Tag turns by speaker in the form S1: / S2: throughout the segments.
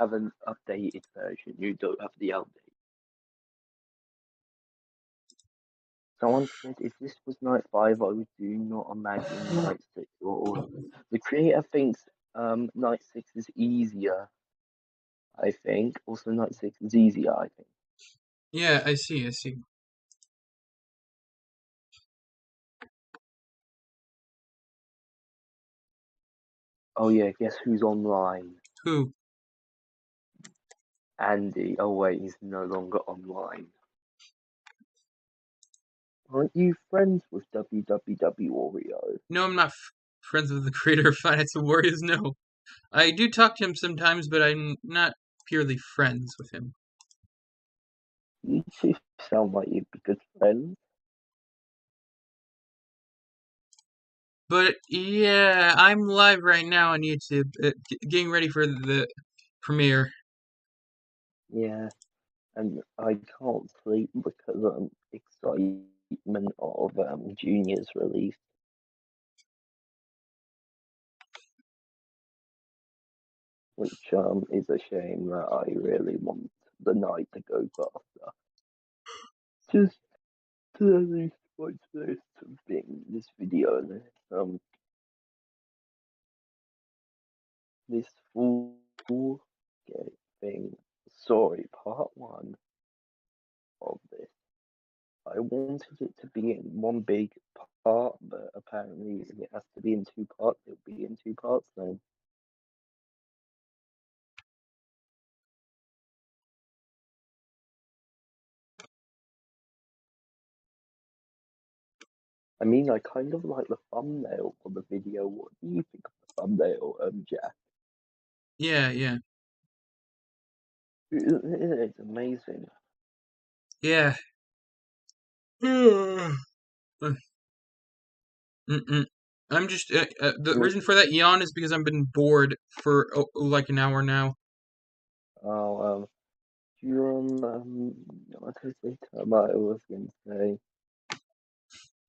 S1: have an updated version. You don't have the update. Someone said if this was Night 5, I would do not imagine Night 6 or the creator thinks Night 6 is easier, I think. Also Night 6 is easier, I think.
S2: Yeah, I see.
S1: Oh yeah, guess who's online?
S2: Who?
S1: Andy. Oh wait, he's no longer online. Aren't you friends with WWW Oreo?
S2: No, I'm not friends with the creator of Finance Warriors, no. I do talk to him sometimes, but I'm not purely friends with him.
S1: You two sound like you'd be good friends.
S2: But yeah, I'm live right now on YouTube, getting ready for the premiere.
S1: Yeah, and I can't sleep because excitement of Junior's release, which is a shame that I really want the night to go faster. Just to at least watch this video, this full thing. Sorry, part one of this. I wanted it to be in one big part, but apparently it has to be in two parts. It'll be in two parts then. I mean, I kind of like the thumbnail for the video. What do you think of the thumbnail, Jack?
S2: Yeah.
S1: It's amazing.
S2: Yeah. I'm just
S1: I
S2: the
S1: mean,
S2: reason for that yawn is because I've been bored for like an hour now.
S1: oh, do you what I was going to say?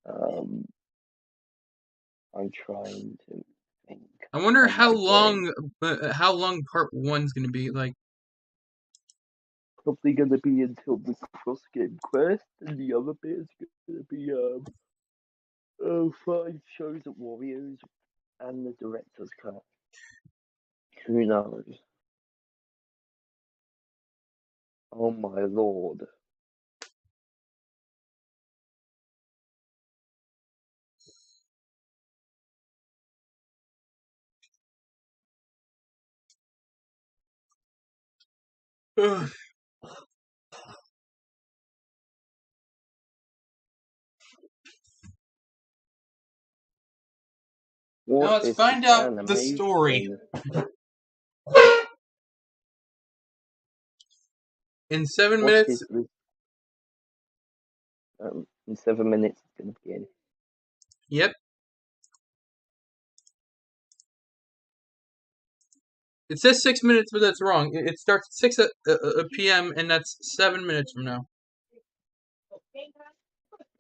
S1: Um, I'm trying to think
S2: I wonder
S1: on my brain.
S2: how long part one's gonna be. Like,
S1: Probably going to be until the cross game quest, and the other bit is going to be 5 shows at Warriors and the director's cut. Who knows? Oh my lord!
S2: now
S1: What
S2: let's
S1: is this
S2: find out the story.
S1: animation?
S2: In 7
S1: What
S2: minutes.
S1: is this? In 7 minutes, it's going to begin.
S2: Yep. It says 6 minutes, but that's wrong. It starts at 6 p.m. and that's 7 minutes from now.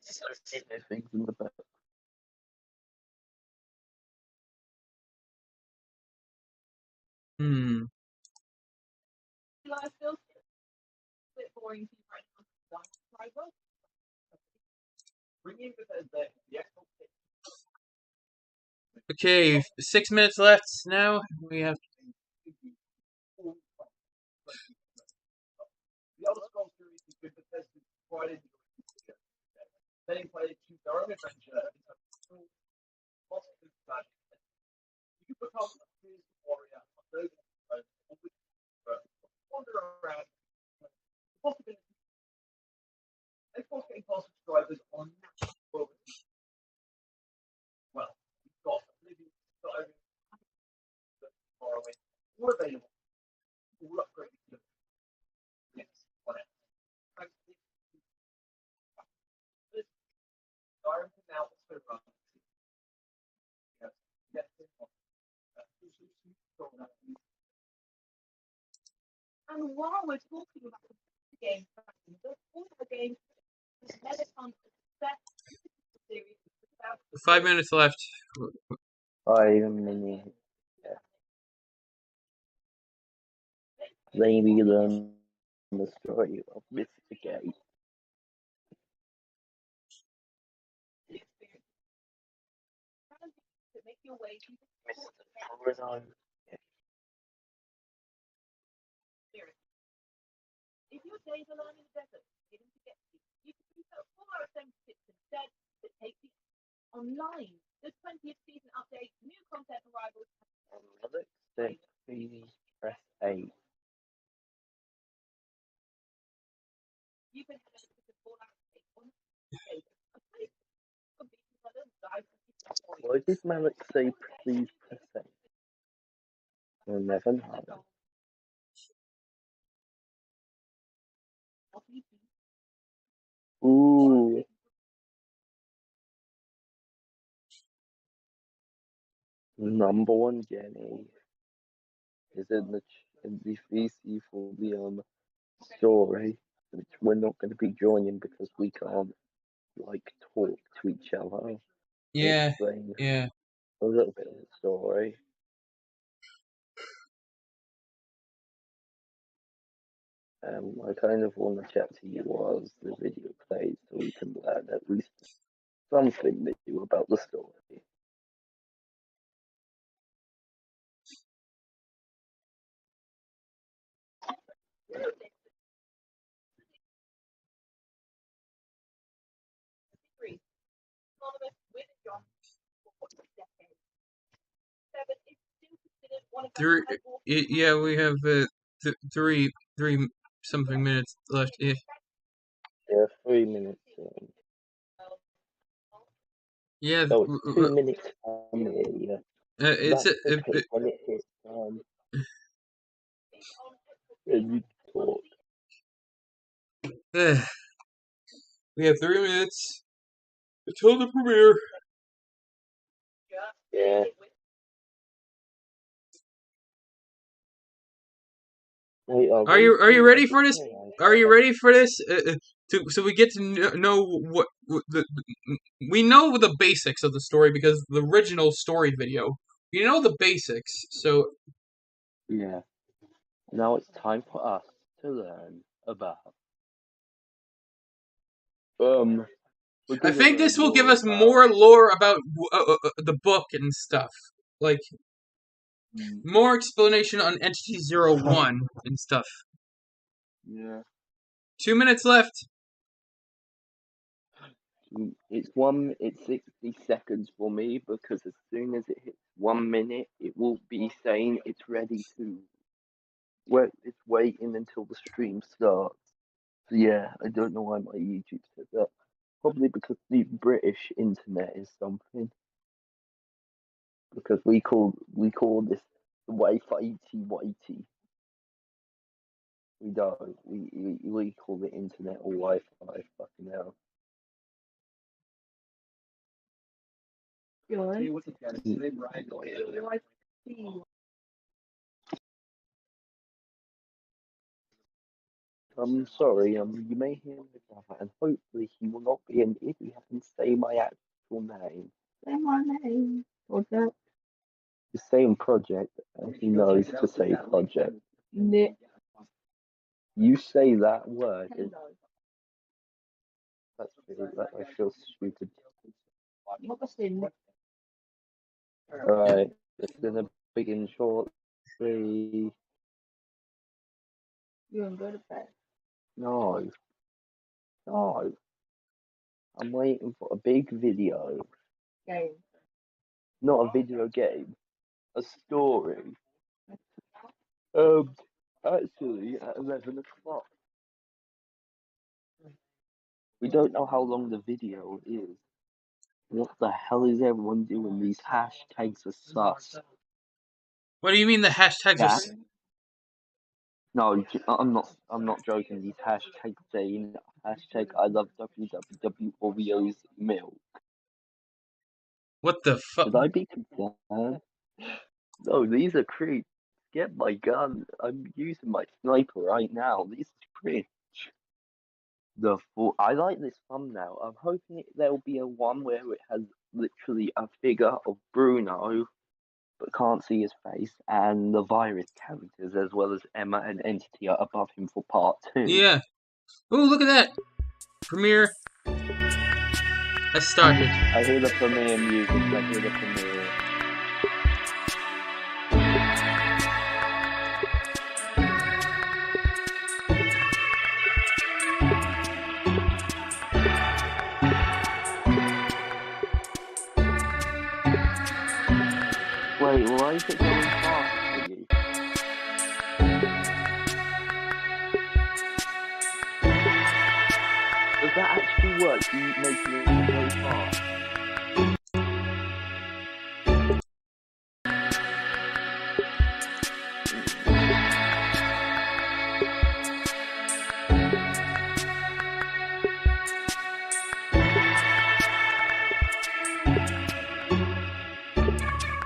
S1: So many things in the back.
S2: Hmm. Okay, 6 minutes left. Now we have.
S3: And while we're talking about the game, all the games never come to the series.
S2: 5 minutes left.
S1: 5 minutes. Yeah. Maybe learn the story of Mr. Gate.
S3: To make your way to
S1: Mr. Bruno.
S3: if your days alone in the desert didn't get you can do so 4-hour tips instead that take you online. The 20th season update, new content arrivals.
S1: Another step, please press 8.
S3: You can have a 4-hour take on the
S1: Why did Malik say please press 8? You'll never know. Ooh. Number one Jenny is in the VC for the story, which we're not going to be joining because we can't like talk to each other.
S2: Yeah,
S1: Explain
S2: yeah.
S1: a little bit of the story. I kind of want to chat to you as the video plays so we can learn at least something new about the story.
S2: Three. Yeah, we have three something minutes left. Yeah.
S1: Yeah, 3 minutes.
S2: Yeah.
S1: No, it's 2 minutes on here.
S2: It's
S1: That's okay when it hits and you talk.
S2: we have 3 minutes until the premiere.
S1: Yeah. Wait,
S2: Are you ready for this? Are you ready for this? So we get to know what we know the basics of the story because the original story video. We know the basics. So
S1: Yeah. Now it's time for us to learn about. We're
S2: I
S1: gonna
S2: think
S1: learn
S2: this will give
S1: more
S2: us
S1: about.
S2: more lore about the book and stuff. Like more explanation on Entity 01 and stuff.
S1: Yeah.
S2: 2 minutes left.
S1: It's 60 seconds for me because as soon as it hits 1 minute, it will be saying it's ready to. Well, it's waiting until the stream starts. So yeah, I don't know why my YouTube said that. Probably because the British internet is something. Because we call this the Wi-Fi whitey. We don't. We call it internet or Wi-Fi. Fucking hell. I'm sorry. You may hear my brother, and hopefully he will not be an idiot and say my actual name. Say my name. Project. He's saying project, and he knows to say project. Nick. You say that word. I feel stupid. Alright, it's gonna begin shortly. You wanna go to bed? No, no. I'm waiting for a big video. Game. Not a video game. A story. Actually, at 11 o'clock. We don't know how long the video is. What the hell is everyone doing? These hashtags are sus.
S2: What do you mean the hashtags are?
S1: No, I'm not joking. These hashtags saying hashtag I love www Oreos milk.
S2: What the fuck?
S1: Should I be concerned? No, these are creeps. Get my gun. I'm using my sniper right now. These are cringe. I like this thumbnail. I'm hoping there'll be a one where it has literally a figure of Bruno but can't see his face, and the virus characters, as well as Emma and Entity, are above him for part 2.
S2: Yeah. Oh, look at that! Premiere has started.
S1: I hear the premiere music. I hear the premiere. Wait, why is it going fast for you? Does that actually work? Do you make it go fast?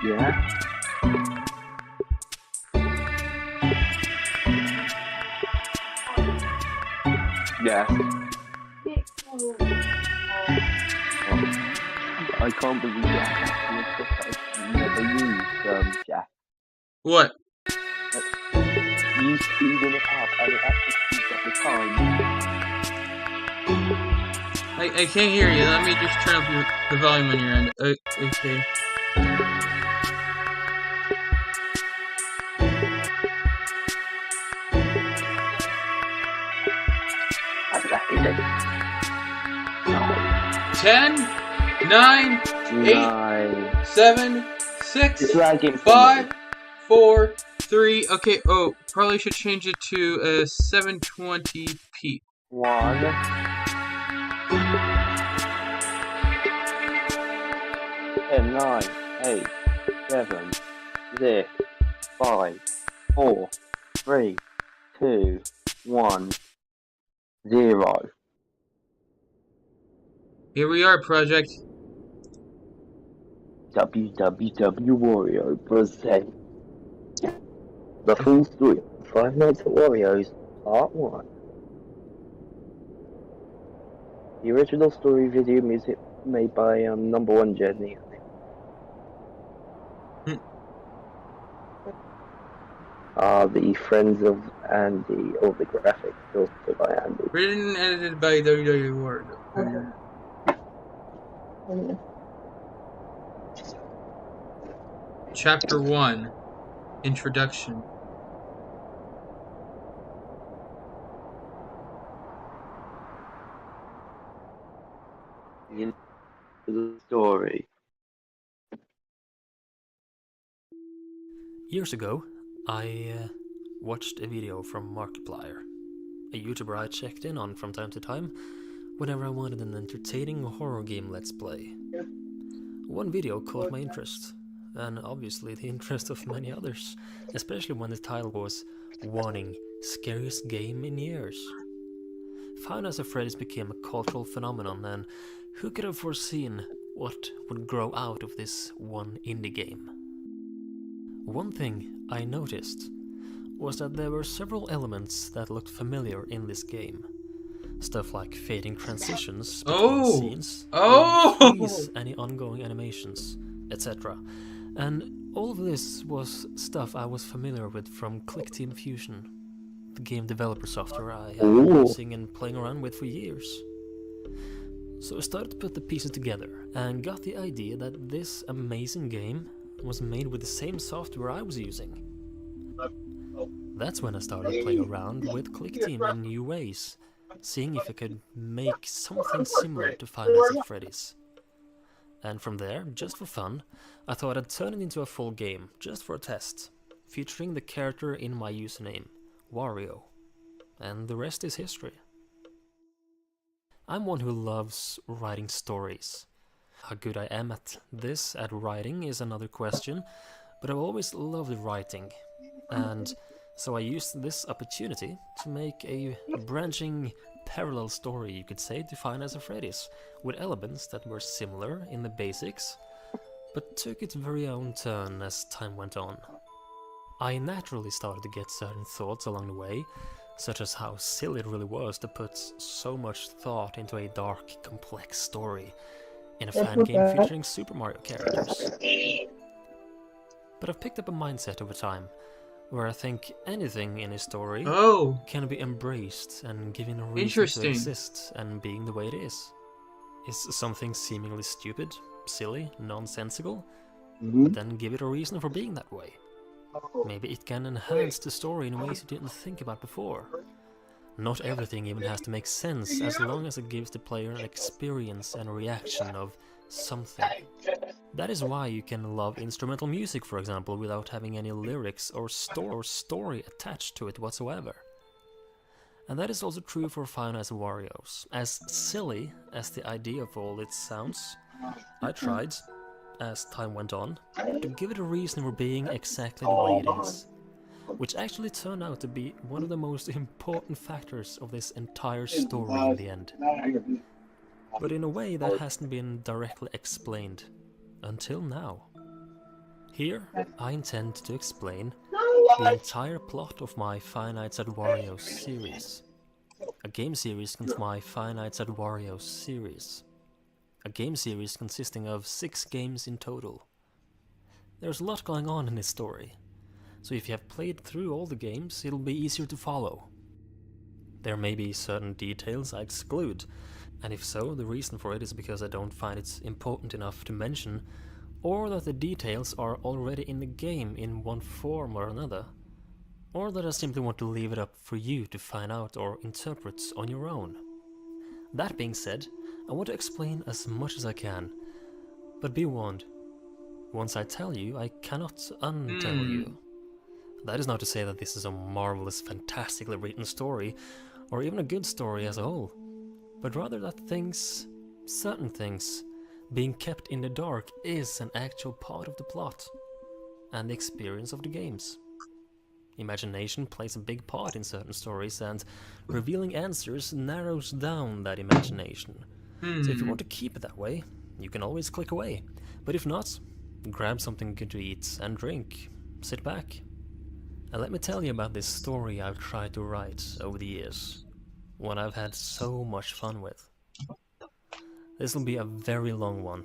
S1: Yeah? Yes. I can't believe that actually a trick I've never used, Jack.
S2: What?
S1: You speeding it up and it actually speeds up the time.
S2: I can't hear you. Let me just turn up the volume on your end. Okay.
S1: No.
S2: 10, 9, 8, 7, 6, 5, 4, 3. Okay. Oh, probably should change it to 720p.
S1: 1. 10, 9, 8, 7, 6, 5, 4, 3, 2, 1, 0.
S2: Here we are, Project.
S1: WWW Wario presents the full story of Five Nights at Wario's Part 1. The original story video music made by Number One Journey. The friends of Andy, or the graphics also by Andy.
S2: Written and edited by WW Ward. Chapter 1. Introduction.
S1: The story.
S4: Years ago, I watched a video from Markiplier, a YouTuber I checked in on from time to time whenever I wanted an entertaining horror game let's play. One video caught my interest, and obviously the interest of many others, especially when the title was Warning, Scariest Game in Years. Five Nights at Freddy's became a cultural phenomenon, and who could have foreseen what would grow out of this one indie game? One thing I noticed was that there were several elements that looked familiar in this game. Stuff like fading transitions between scenes, freeze any ongoing animations, etc. And all of this was stuff I was familiar with from ClickTeam Fusion, the game developer software I have been using and playing around with for years. So I started to put the pieces together and got the idea that this amazing game was made with the same software I was using. That's when I started playing around with ClickTeam in new ways, seeing if I could make something similar to Five Nights at Freddy's. And from there, just for fun, I thought I'd turn it into a full game, just for a test, featuring the character in my username, Wario. And the rest is history. I'm one who loves writing stories. How good I am at writing, is another question, but I've always loved writing, and so I used this opportunity to make a branching parallel story, you could say, to Five Nights at Freddy's, with elements that were similar in the basics, but took its very own turn as time went on. I naturally started to get certain thoughts along the way, such as how silly it really was to put so much thought into a dark, complex story in a fan game featuring Super Mario characters. but I've picked up a mindset over time, where I think anything in a story
S2: Oh,
S4: can be embraced and given a reason to
S2: interesting.
S4: exist and being the way it is. Is something seemingly stupid, silly, nonsensical, but then give it a reason for being that way. Maybe it can enhance the story in ways you didn't think about before. Not everything even has to make sense, as long as it gives the player an experience and a reaction of something. That is why you can love instrumental music, for example, without having any lyrics or story attached to it whatsoever. And that is also true for Five Nights at Wario's. As silly as the idea of all it sounds, I tried, as time went on, to give it a reason for being exactly the way it is, which actually turned out to be one of the most important factors of this entire story in the end. But in a way that hasn't been directly explained, until now. Here, I intend to explain the entire plot of my Five Nights at Wario's series. A game series my Five Nights at Wario's series. A game series consisting of 6 games in total. There's a lot going on in this story, so if you have played through all the games, it'll be easier to follow. There may be certain details I exclude, and if so, the reason for it is because I don't find it important enough to mention, or that the details are already in the game in one form or another, or that I simply want to leave it up for you to find out or interpret on your own. That being said, I want to explain as much as I can, but be warned, once I tell you, I cannot untell you. That is not to say that this is a marvelous, fantastically written story, or even a good story as a whole, but rather that certain things, being kept in the dark is an actual part of the plot, and the experience of the games. Imagination plays a big part in certain stories, and revealing answers narrows down that imagination. So if you want to keep it that way, you can always click away. But if not, grab something good to eat and drink, sit back, and let me tell you about this story I've tried to write over the years, one I've had so much fun with. This will be a very long one,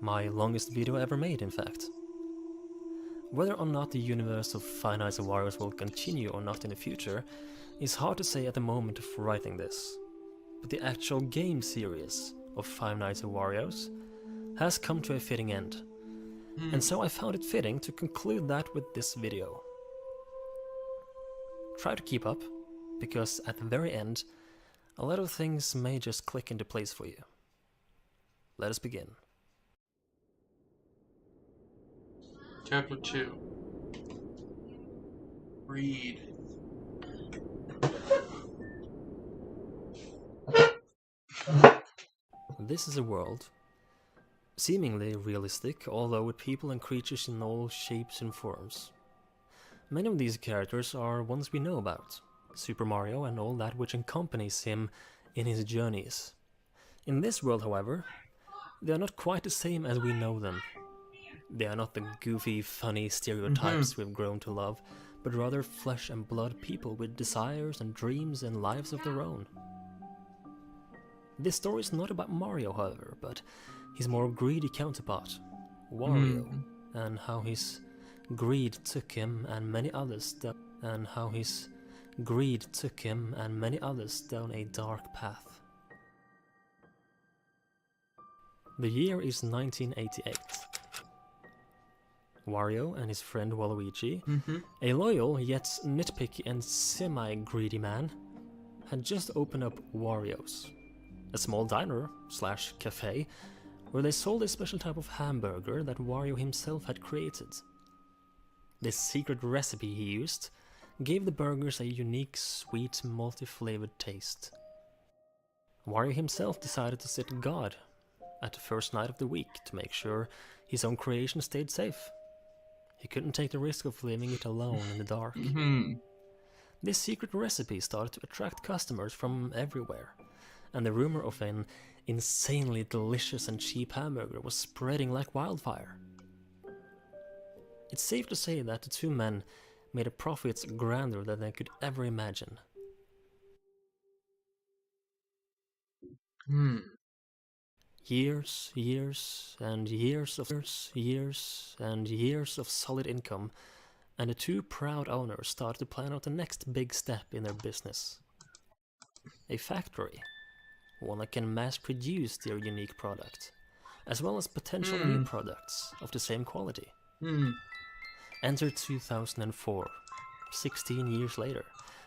S4: my longest video ever made, in fact. Whether or not the universe of Five Nights at Wario's will continue or not in the future is hard to say at the moment of writing this, but the actual game series of Five Nights at Wario's has come to a fitting end, and so I found it fitting to conclude that with this video. Try to keep up, because at the very end, a lot of things may just click into place for you. Let us begin.
S2: Chapter 2. Read.
S4: This is a world, seemingly realistic, although with people and creatures in all shapes and forms. Many of these characters are ones we know about, Super Mario and all that which accompanies him in his journeys. In this world, however, they are not quite the same as we know them. They are not the goofy, funny stereotypes we've grown to love, but rather flesh and blood people with desires and dreams and lives of their own. This story is not about Mario, however, but his more greedy counterpart, Wario, and how his greed took him and many others down a dark path. The year is 1988. Wario and his friend Waluigi, a loyal yet nitpicky and semi-greedy man, had just opened up Wario's, a small diner/cafe where they sold a special type of hamburger that Wario himself had created. This secret recipe he used gave the burgers a unique, sweet, multi-flavored taste. Wario himself decided to set guard at the first night of the week to make sure his own creation stayed safe. He couldn't take the risk of leaving it alone in the dark. This secret recipe started to attract customers from everywhere, and the rumor of an insanely delicious and cheap hamburger was spreading like wildfire. It's safe to say that the two men made a profit grander than they could ever imagine. Years and years of solid income, and the two proud owners started to plan out the next big step in their business. A factory, one that can mass produce their unique product, as well as potential new products of the same quality. Enter 2004, 16 years later,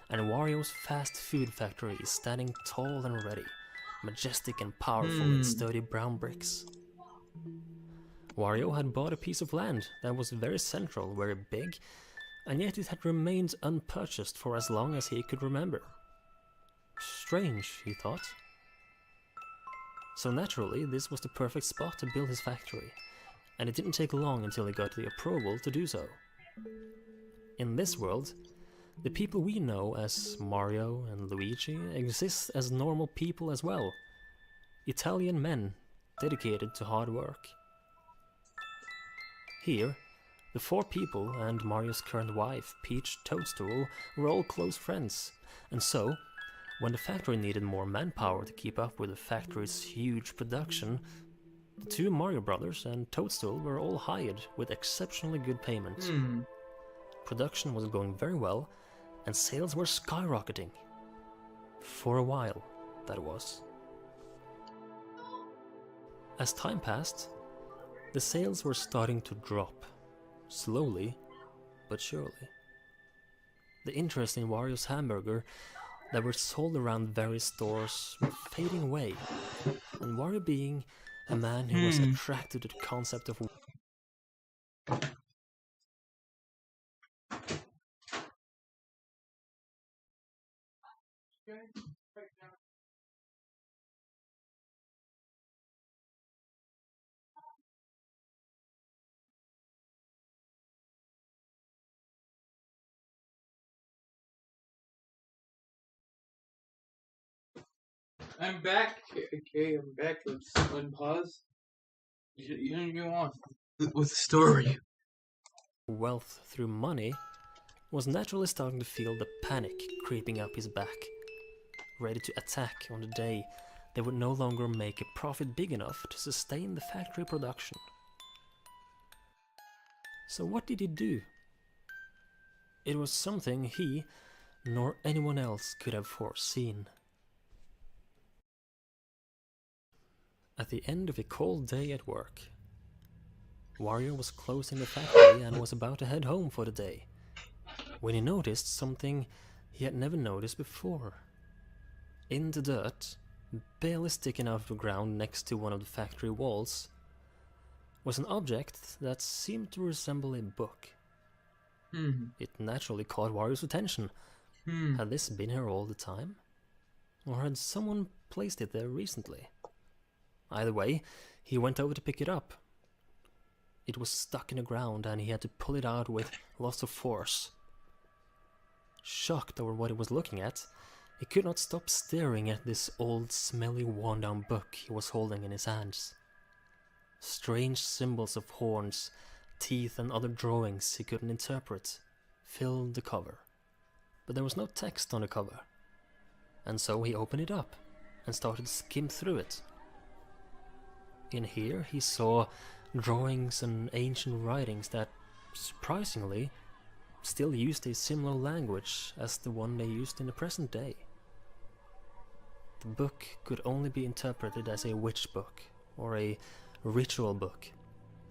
S4: and Wario's fast food factory is standing tall and ready, majestic and powerful in sturdy brown bricks. Wario had bought a piece of land that was very central, very big, and yet it had remained unpurchased for as long as he could remember. Strange, he thought. So naturally, this was the perfect spot to build his factory, and it didn't take long until he got the approval to do so. In this world, the people we know as Mario and Luigi exist as normal people as well. Italian men dedicated to hard work. Here, the four people and Mario's current wife, Peach Toadstool, were all close friends, and so, when the factory needed more manpower to keep up with the factory's huge production, the two Mario brothers and Toadstool were all hired with exceptionally good payment. Production was going very well, and sales were skyrocketing. For a while, that was. As time passed, the sales were starting to drop, slowly but surely. The interest in Wario's hamburger that were sold around various stores were fading away, and Wario, being a man who was attracted to the concept of
S2: I'm back. Okay, I'm back. Let's unpause. You go on with the story.
S4: wealth through money, was naturally starting to feel the panic creeping up his back, ready to attack on the day they would no longer make a profit big enough to sustain the factory production. So what did he do? It was something he, nor anyone else, could have foreseen. At the end of a cold day at work, Wario was closing the factory and was about to head home for the day, when he noticed something he had never noticed before. In the dirt, barely sticking out of the ground next to one of the factory walls, was an object that seemed to resemble a book. It naturally caught Wario's attention. Had this been here all the time? Or had someone placed it there recently? Either way, he went over to pick it up. It was stuck in the ground and he had to pull it out with lots of force. Shocked over what he was looking at, he could not stop staring at this old, smelly, worn-down book he was holding in his hands. Strange symbols of horns, teeth and other drawings he couldn't interpret filled the cover. But there was no text on the cover, and so he opened it up and started to skim through it. In here he saw drawings and ancient writings that, surprisingly, still used a similar language as the one they used in the present day. The book could only be interpreted as a witch book or a ritual book,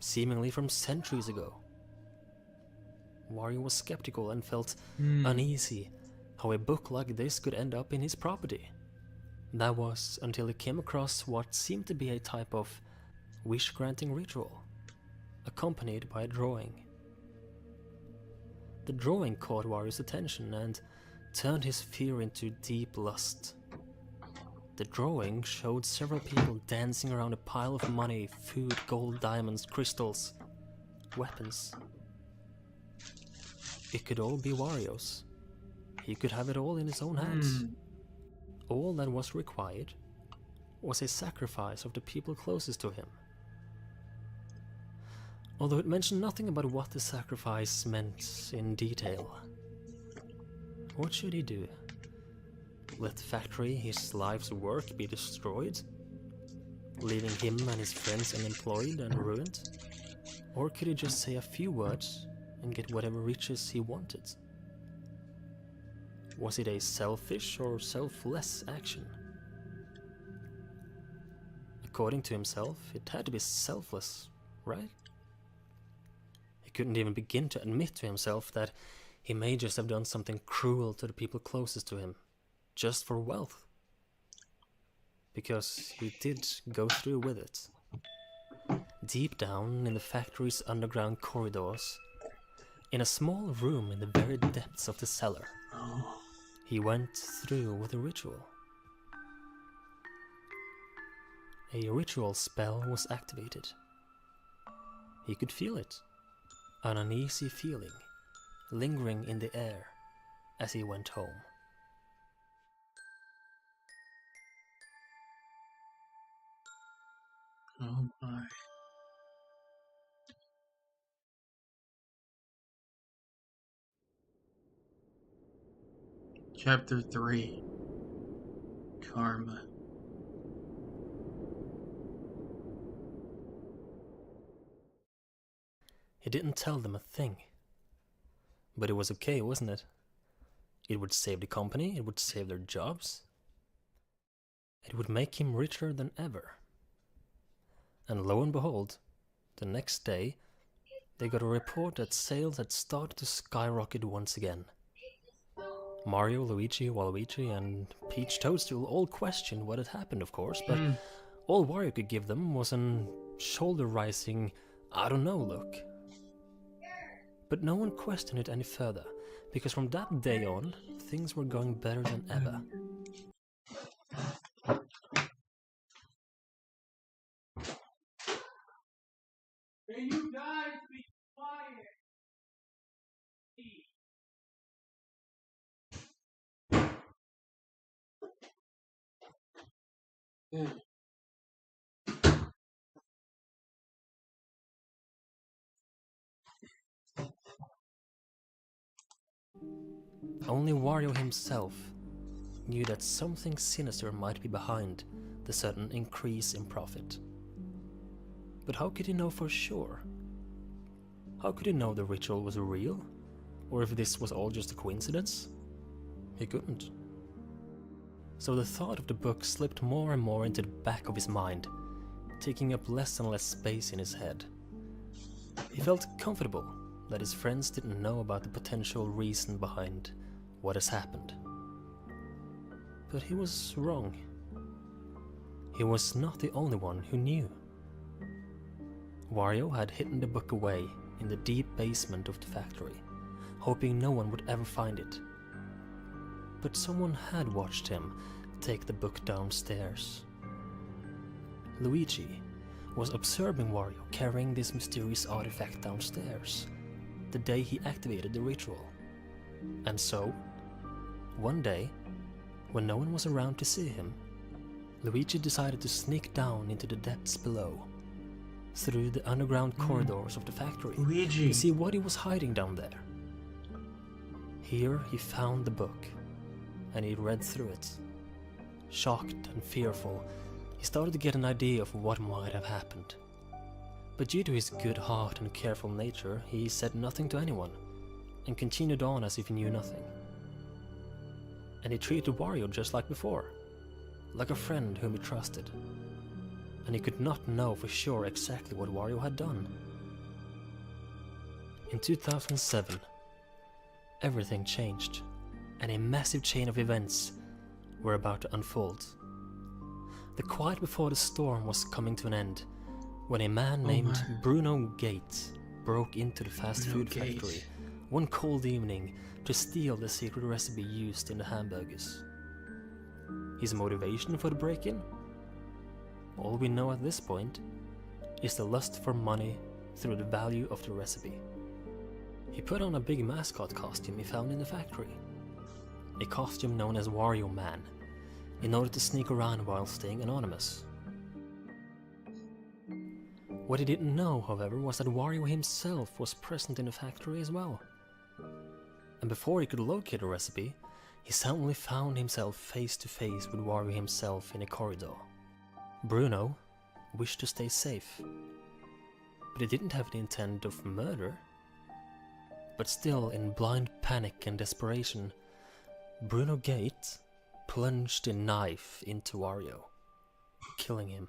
S4: seemingly from centuries ago. Wario was skeptical and felt uneasy how a book like this could end up in his property. That was until he came across what seemed to be a type of wish-granting ritual, accompanied by a drawing. The drawing caught Wario's attention and turned his fear into deep lust. The drawing showed several people dancing around a pile of money, food, gold, diamonds, crystals, weapons. It could all be Wario's. He could have it all in his own hands. All that was required was a sacrifice of the people closest to him. Although it mentioned nothing about what the sacrifice meant in detail. What should he do? Let the factory, his life's work, be destroyed? leaving him and his friends unemployed and ruined? Or could he just say a few words and get whatever riches he wanted? Was it a selfish or selfless action? According to himself, it had to be selfless, right? He couldn't even begin to admit to himself that he may just have done something cruel to the people closest to him, just for wealth. Because he did go through with it. Deep down in the factory's underground corridors, in a small room in the very depths of the cellar, he went through with a ritual. A ritual spell was activated. He could feel it, an uneasy feeling, lingering in the air as he went home.
S2: Oh my. Chapter 3. Karma.
S4: He didn't tell them a thing. But it was okay, wasn't it? It would save the company, it would save their jobs. It would make him richer than ever. And lo and behold, the next day, they got a report that sales had started to skyrocket once again. Mario, Luigi, Waluigi, and Peach Toadstool all questioned what had happened, of course, but all Wario could give them was an shoulder-rising, I don't know look. But no one questioned it any further, because from that day on, things were going better than ever.
S2: Can you guys be quiet?
S4: Only Wario himself knew that something sinister might be behind the sudden increase in profit. But how could he know for sure? How could he know the ritual was real? Or if this was all just a coincidence? He couldn't. So the thought of the book slipped more and more into the back of his mind, taking up less and less space in his head. He felt comfortable that his friends didn't know about the potential reason behind what has happened. But he was wrong. He was not the only one who knew. Wario had hidden the book away in the deep basement of the factory, hoping no one would ever find it. But someone had watched him take the book downstairs. Luigi was observing Wario carrying this mysterious artifact downstairs the day he activated the ritual. And so, one day, when no one was around to see him, Luigi decided to sneak down into the depths below, through the underground corridors of the factory,
S2: Luigi.
S4: to see what he was hiding down there. Here he found the book, and he read through it. Shocked and fearful, he started to get an idea of what might have happened. But due to his good heart and careful nature, he said nothing to anyone, and continued on as if he knew nothing. And he treated Wario just like before, like a friend whom he trusted. And he could not know for sure exactly what Wario had done. In 2007, everything changed, and a massive chain of events were about to unfold. The quiet before the storm was coming to an end, when a man named Bruno Gates broke into the fast food factory one cold evening to steal the secret recipe used in the hamburgers. His motivation for the break-in? All we know at this point is the lust for money through the value of the recipe. He put on a big mascot costume he found in the factory, a costume known as Wario Man, in order to sneak around while staying anonymous. What he didn't know, however, was that Wario himself was present in the factory as well. And before he could locate the recipe, he suddenly found himself face to face with Wario himself in a corridor. Bruno, wished to stay safe. But he didn't have the intent of murder. But still, in blind panic and desperation, Bruno Gate plunged a knife into Wario, killing him,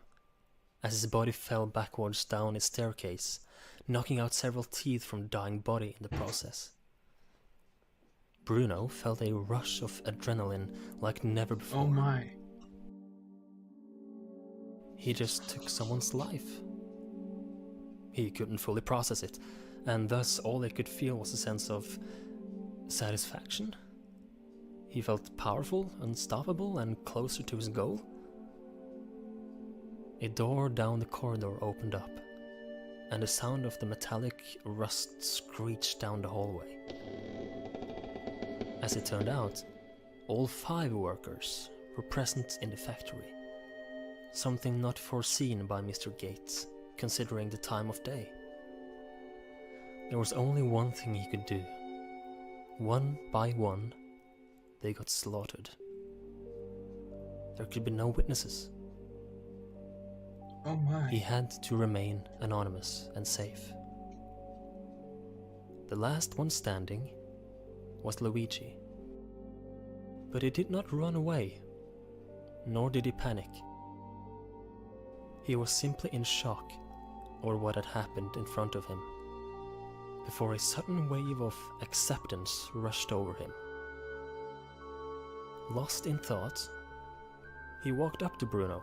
S4: as his body fell backwards down a staircase, knocking out several teeth from the dying body in the process. Bruno felt a rush of adrenaline like never before.
S2: Oh my.
S4: He just took someone's life. He couldn't fully process it, and thus all he could feel was a sense of satisfaction. He felt powerful, unstoppable, and closer to his goal. A door down the corridor opened up, and the sound of the metallic rust screeched down the hallway. As it turned out, all 5 workers were present in the factory, something not foreseen by Mr. Gates, considering the time of day. There was only one thing he could do. One by one, they got slaughtered. There could be no witnesses.
S2: Oh my.
S4: He had to remain anonymous and safe. The last one standing was Luigi. But he did not run away, nor did he panic. He was simply in shock over what had happened in front of him, before a sudden wave of acceptance rushed over him. Lost in thought, he walked up to Bruno.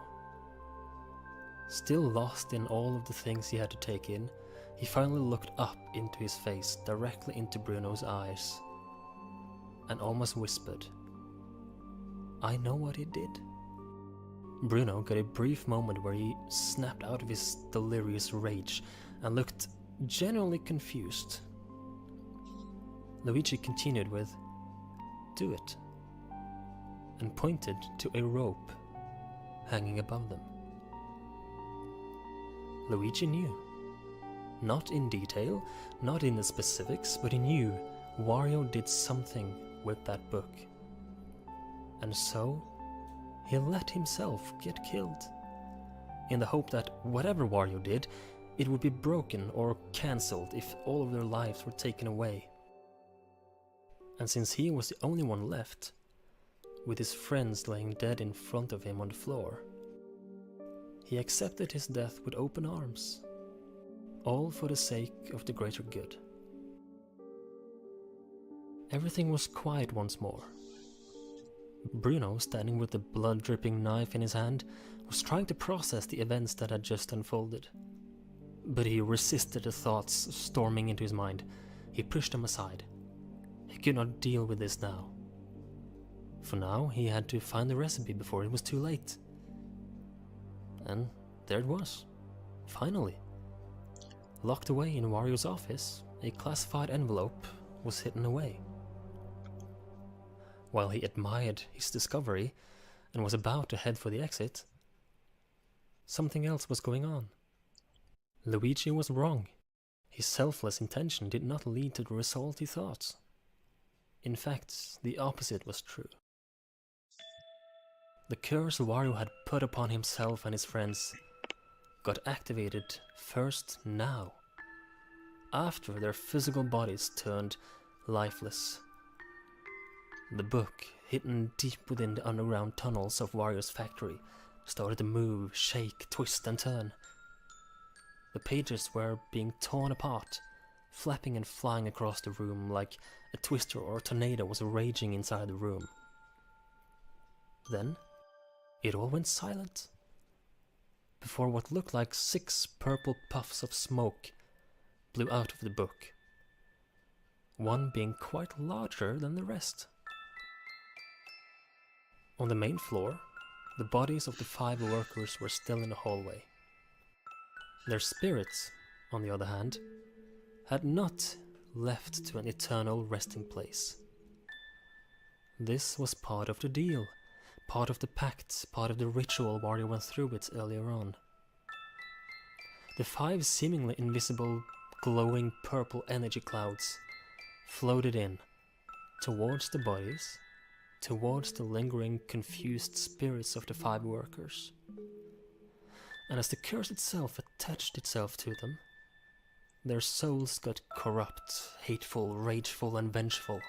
S4: Still lost in all of the things he had to take in, he finally looked up into his face, directly into Bruno's eyes, and almost whispered, "I know what he did." Bruno got a brief moment where he snapped out of his delirious rage and looked genuinely confused. Luigi continued with, "Do it," and pointed to a rope hanging above them. Luigi knew. Not in detail, not in the specifics, but he knew Wario did something with that book. And so, he let himself get killed, in the hope that whatever Wario did, it would be broken or cancelled if all of their lives were taken away. And since he was the only one left, with his friends laying dead in front of him on the floor, he accepted his death with open arms, all for the sake of the greater good. Everything was quiet once more. Bruno, standing with the blood-dripping knife in his hand, was trying to process the events that had just unfolded. But he resisted the thoughts storming into his mind. He pushed them aside. He could not deal with this now. For now, he had to find the recipe before it was too late. And there it was. Finally. Locked away in Wario's office, a classified envelope was hidden away. While he admired his discovery and was about to head for the exit, something else was going on. Luigi was wrong. His selfless intention did not lead to the result he thought. In fact, the opposite was true. The curse Wario had put upon himself and his friends got activated first now, after their physical bodies turned lifeless. The book, hidden deep within the underground tunnels of Wario's factory, started to move, shake, twist and turn. The pages were being torn apart, flapping and flying across the room like a twister or a tornado was raging inside the room. Then, it all went silent, before what looked like 6 purple puffs of smoke blew out of the book, one being quite larger than the rest. On the main floor, the bodies of the 5 workers were still in the hallway. Their spirits, on the other hand, had not left to an eternal resting place. This was part of the deal, part of the pact, part of the ritual Wario went through with earlier on. The 5 seemingly invisible, glowing purple energy clouds floated in, towards the bodies, towards the lingering, confused spirits of the 5 workers. and as the curse itself attached itself to them, their souls got corrupt, hateful, rageful, and vengeful.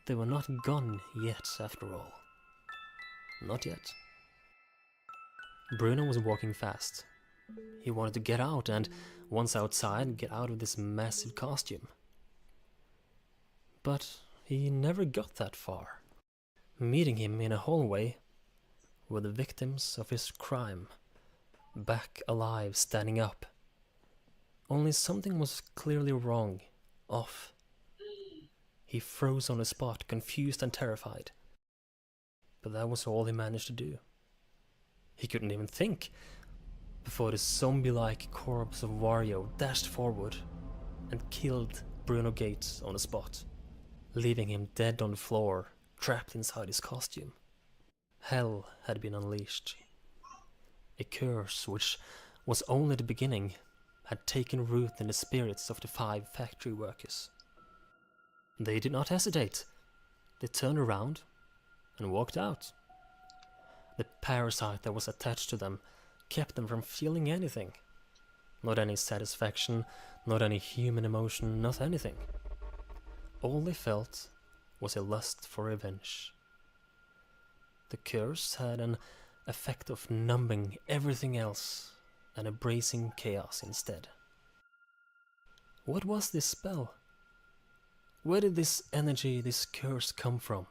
S4: They were not gone yet, after all. Not yet. Bruno was walking fast. He wanted to get out and, once outside, get out of this massive costume. But he never got that far. Meeting him in a hallway were the victims of his crime, back alive, standing up. Only something was clearly wrong, off. He froze on the spot, confused and terrified. But that was all he managed to do. He couldn't even think before the zombie-like corpse of Wario dashed forward and killed Bruno Gates on the spot, leaving him dead on the floor, trapped inside his costume. Hell had been unleashed. A curse which was only the beginning had taken root in the spirits of the 5 factory workers. They did not hesitate. They turned around and walked out. The parasite that was attached to them kept them from feeling anything. Not any satisfaction, not any human emotion, not anything. All they felt was a lust for revenge. The curse had an effect of numbing everything else and embracing chaos instead. What was this spell? Where did this energy, this curse come from?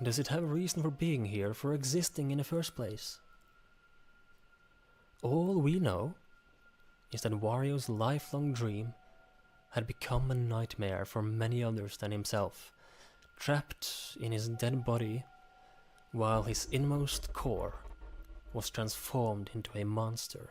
S4: Does it have a reason for being here, for existing in the first place? All we know is that Wario's lifelong dream had become a nightmare for many others than himself, trapped in his dead body, while his inmost core was transformed into a monster.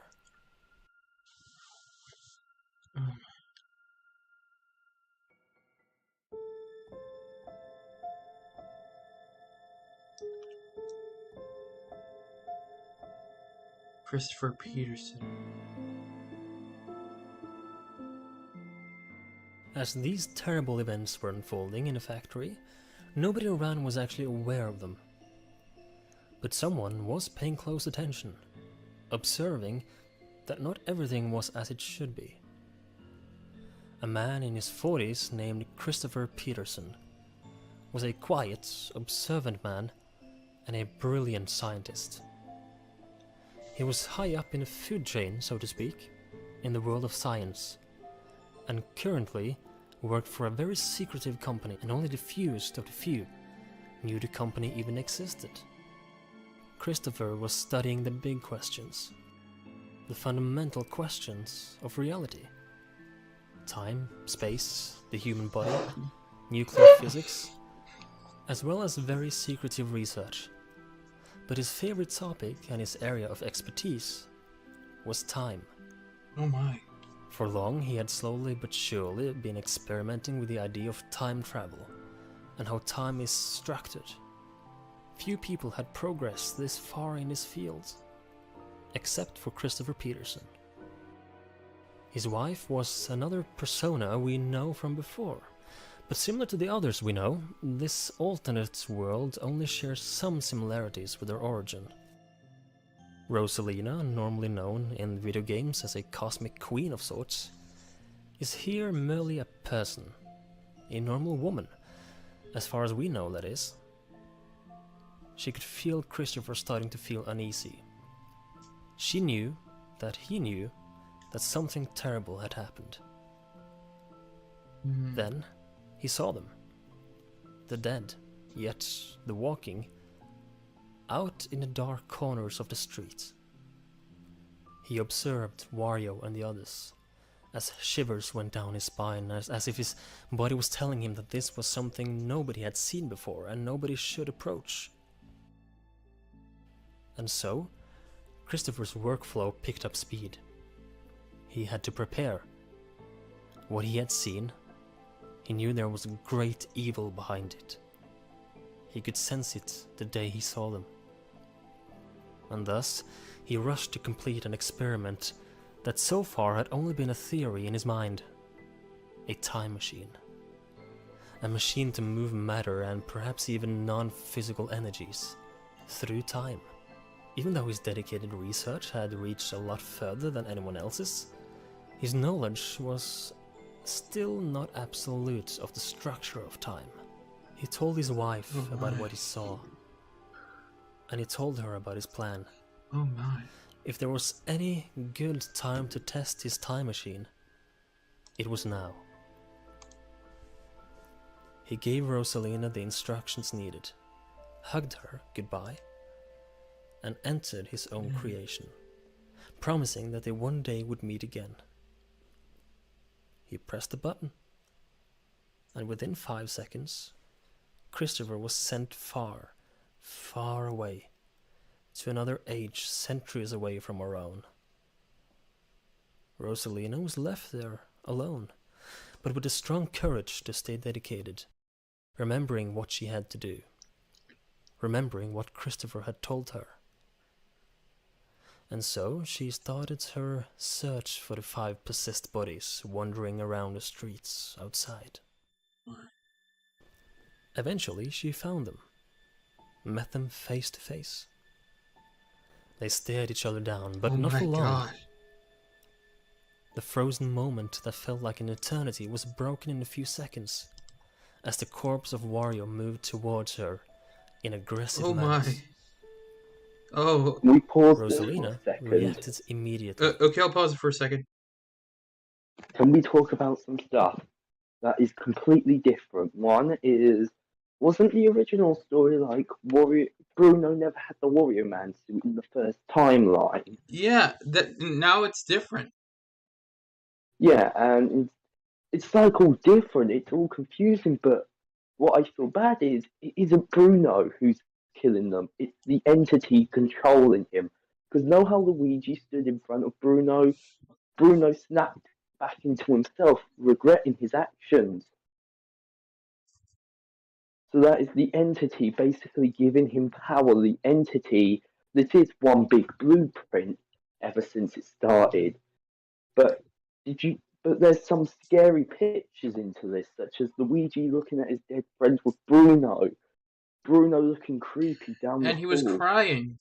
S2: Christopher Peterson.
S4: As these terrible events were unfolding in the factory, nobody around was actually aware of them. But someone was paying close attention, observing that not everything was as it should be. A man in his 40s named Christopher Peterson was a quiet, observant man and a brilliant scientist. He was high up in the food chain, so to speak, in the world of science, and currently worked for a very secretive company, and only the fewest of the few knew the company even existed. Christopher was studying the big questions, the fundamental questions of reality. Time, space, the human body, nuclear physics, as well as very secretive research. But his favorite topic and his area of expertise was time.
S2: Oh my.
S4: For long he had slowly but surely been experimenting with the idea of time travel and how time is structured. Few people had progressed this far in this field, except for Christopher Peterson. His wife was another persona we know from before, but similar to the others we know, this alternate world only shares some similarities with their origin. Rosalina, normally known in video games as a cosmic queen of sorts, is here merely a person, a normal woman, as far as we know, that is. She could feel Christopher starting to feel uneasy. She knew that he knew that something terrible had happened. Then he saw them. The dead, yet the walking, out in the dark corners of the street. He observed Wario and the others, as shivers went down his spine, as if his body was telling him that this was something nobody had seen before and nobody should approach. And so, Christopher's workflow picked up speed. He had to prepare. What he had seen, he knew there was a great evil behind it. He could sense it the day he saw them. And thus, he rushed to complete an experiment that so far had only been a theory in his mind. A time machine. A machine to move matter and perhaps even non-physical energies through time, Even though his dedicated research had reached a lot further than anyone else's, his knowledge was still not absolute of the structure of time. He told his wife about what he saw, and he told her about his plan.
S2: Oh my.
S4: If there was any good time to test his time machine, it was now. He gave Rosalina the instructions needed, hugged her goodbye, and entered his own creation, promising that they one day would meet again. He pressed the button, and within 5 seconds, Christopher was sent far, far away, to another age centuries away from our own. Rosalina was left there alone, but with the strong courage to stay dedicated, remembering what she had to do, remembering what Christopher had told her. And so she started her search for the 5 possessed bodies wandering around the streets outside. Eventually she found them, met them face to face. They stared each other down, but not for long.
S2: God.
S4: The frozen moment that felt like an eternity was broken in a few seconds, as the corpse of Wario moved towards her in aggressive manner.
S2: Oh.
S1: We paused
S4: Rosalina
S1: for a second.
S4: reacted immediately.
S2: Okay, I'll pause it for a second.
S1: Can we talk about some stuff that is completely different? One is, wasn't the original story like Bruno never had the Warrior Man suit in the first timeline?
S2: Yeah, now it's different.
S1: Yeah, and it's like all different, it's all confusing, but what I feel bad is, it isn't Bruno who's killing them, it's the entity controlling him. Because know how Luigi stood in front of Bruno? Bruno snapped back into himself, regretting his actions. So that is the entity basically giving him power, the entity that is one big blueprint ever since it started. But there's some scary pictures into this, such as Luigi looking at his dead friends with Bruno. Bruno looking creepy down the hall.
S2: And he was crying.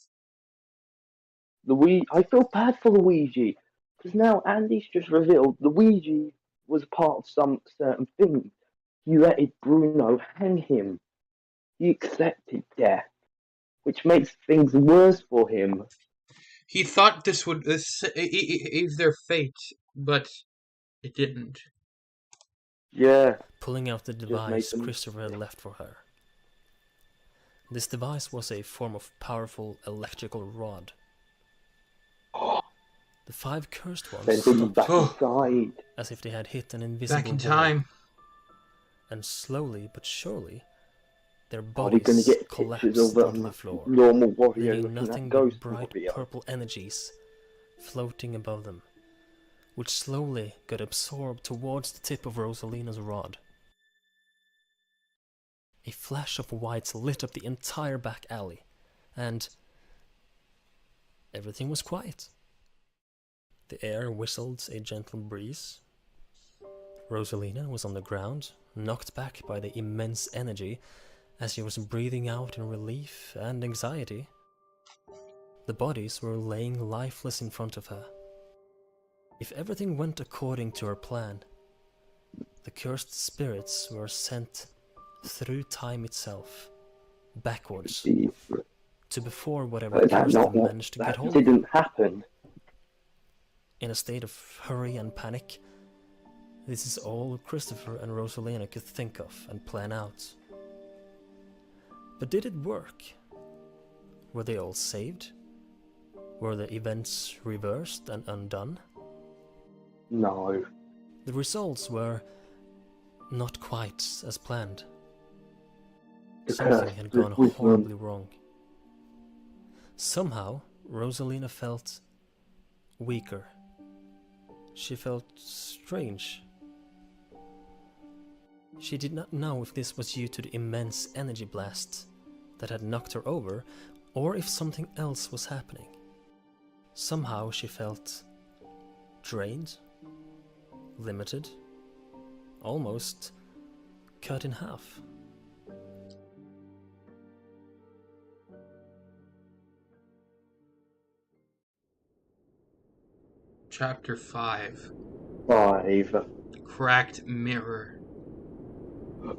S1: I feel bad for Luigi, because now Andy's just revealed Luigi was part of some certain thing. He let Bruno hang him. He accepted death, which makes things worse for him.
S2: He thought this would ease their fate, but it didn't.
S1: Yeah.
S4: Pulling out the device Christopher had left for her. This device was a form of powerful electrical rod. The 5 cursed ones stopped, as if they had hit an invisible
S2: back in time.
S4: And slowly but surely, their bodies collapsed onto the floor,
S1: normal warrior
S4: leaving nothing but bright purple energies floating above them, which slowly got absorbed towards the tip of Rosalina's rod. A flash of white lit up the entire back alley, and everything was quiet. The air whistled a gentle breeze. Rosalina was on the ground, knocked back by the immense energy as she was breathing out in relief and anxiety. The bodies were laying lifeless in front of her. If everything went according to her plan, the cursed spirits were sent through time itself, backwards, to before whatever cursed them managed to get hold of.
S1: That didn't happen.
S4: In a state of hurry and panic, this is all Christopher and Rosalina could think of and plan out. But did it work? Were they all saved? Were the events reversed and undone?
S1: No.
S4: The results were not quite as planned. Something had gone horribly wrong. Somehow, Rosalina felt weaker. She felt strange. She did not know if this was due to the immense energy blast that had knocked her over, or if something else was happening. Somehow she felt drained, limited, almost cut in half.
S2: Chapter 5.
S1: 5.
S2: Cracked Mirror.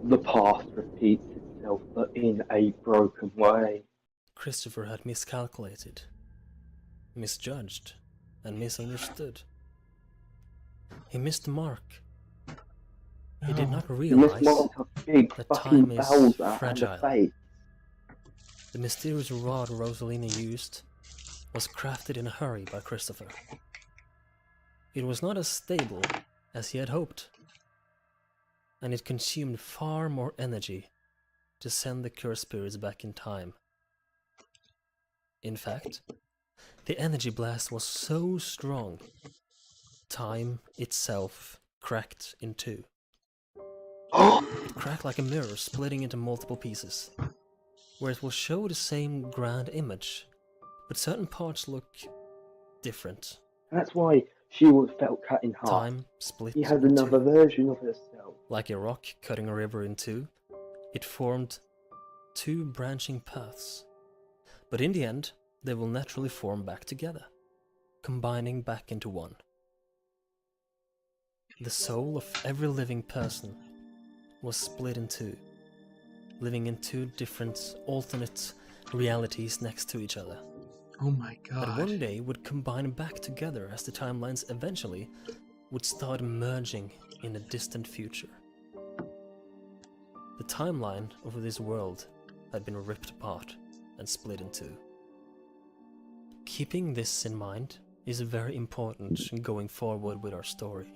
S1: The past repeats itself, but in a broken way.
S4: Christopher had miscalculated, misjudged, and misunderstood. He missed the mark. He did not
S1: He must
S4: realize
S1: mark a big
S4: that
S1: fucking
S4: time is
S1: Bowser and a
S4: fragile.
S1: face.
S4: The mysterious rod Rosalina used was crafted in a hurry by Christopher. It was not as stable as he had hoped, and it consumed far more energy to send the cursed spirits back in time. In fact, the energy blast was so strong, time itself cracked in two. It cracked like a mirror, splitting into multiple pieces, where it will show the same grand image, but certain parts look different.
S1: That's why she felt cut in half.
S4: Time split
S1: He had
S4: in
S1: another
S4: two.
S1: version of herself.
S4: Like a rock cutting a river in two, it formed two branching paths. But in the end, they will naturally form back together, combining back into one. The soul of every living person was split in two, living in two different alternate realities next to each other.
S2: Oh my
S4: That
S2: god.
S4: one day would combine back together as the timelines eventually would start merging in a distant future. The timeline of this world had been ripped apart and split in two. Keeping this in mind is very important going forward with our story.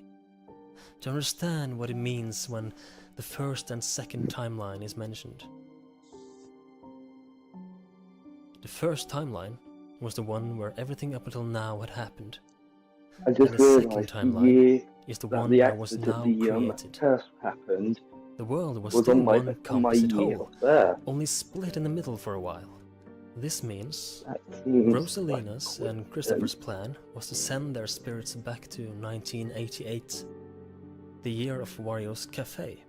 S4: To understand what it means when the first and second timeline is mentioned. The first timeline was the one where everything up until now had happened.
S1: I just
S4: And the second
S1: realised the
S4: timeline
S1: year
S4: is the
S1: that
S4: one
S1: the
S4: that was
S1: accident
S4: now
S1: of the
S4: created.
S1: curse happened
S4: The world was
S1: was
S4: still
S1: on
S4: one
S1: my
S4: composite
S1: year
S4: whole,
S1: of birth.
S4: only split in the middle for a while. This means
S1: That seems
S4: Rosalina's
S1: like
S4: and Christopher's plan was to send their spirits back to 1988, the year of Wario's cafe.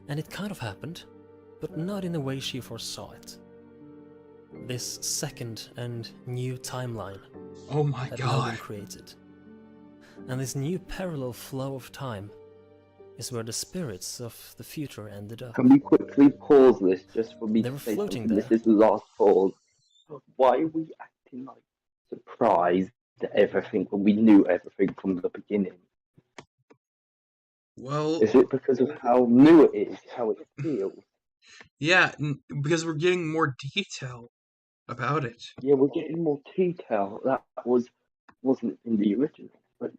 S4: And it kind of happened, but not in the way she foresaw it. This second and new timeline
S2: Oh my
S4: had now been
S2: god.
S4: created. And this new parallel flow of time is where the spirits of the future ended up.
S1: Can we quickly pause this just for me
S4: They
S1: to
S4: were
S1: say
S4: floating
S1: something?
S4: there.
S1: This is the last pause. Why are we acting like surprised at everything when we knew everything from the beginning?
S2: Well,
S1: Is it because of how new it is, how it feels?
S2: yeah, because we're getting more detail about it.
S1: Yeah, we're getting more detail. That wasn't in the original, but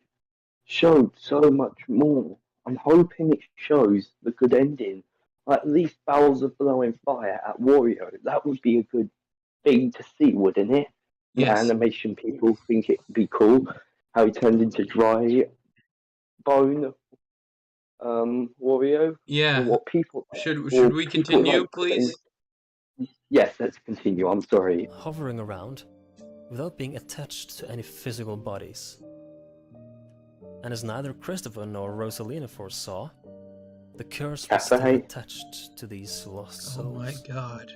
S1: showed so much more. I'm hoping it shows the good ending. Like, at least Bowser blowing fire at Wario. That would be a good thing to see, wouldn't it? The
S2: Yes.
S1: animation people think it'd be cool. How he turned into dry bone Wario.
S2: Yeah.
S1: And what people
S2: Should
S1: or
S2: we
S1: people
S2: continue,
S1: like
S2: please?
S1: Yes, let's continue. I'm sorry.
S4: Hovering around without being attached to any physical bodies. And as neither Christopher nor Rosalina foresaw, the curse was still
S1: Cafe.
S4: attached to these lost
S2: Oh
S4: souls.
S2: my god.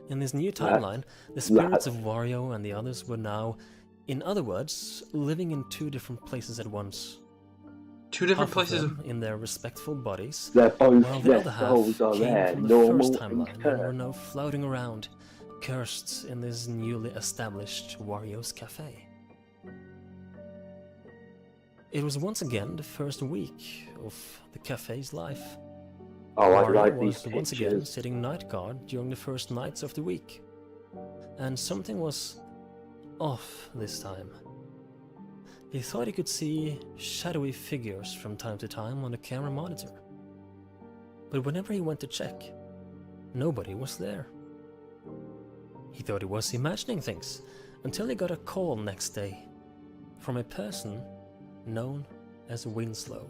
S4: In this new timeline, the spirits of Wario and the others were now, in other words, living in two different places at once.
S2: Two different
S4: Half of
S2: places.
S4: them in their respectful bodies,
S1: They're both,
S4: while the
S1: their
S4: other half
S1: souls are
S4: came
S1: there,
S4: from the first
S1: normal and
S4: timeline and were
S1: cursed.
S4: now floating around, cursed in this newly established Wario's cafe. It was once again the first week of the cafe's life.
S1: Oh, I
S4: Wario
S1: like these
S4: was once again
S1: pictures.
S4: sitting night guard during the first nights of the week. And something was off this time. He thought he could see shadowy figures from time to time on the camera monitor. But whenever he went to check, nobody was there. He thought he was imagining things, until he got a call next day from a person known as Winslow.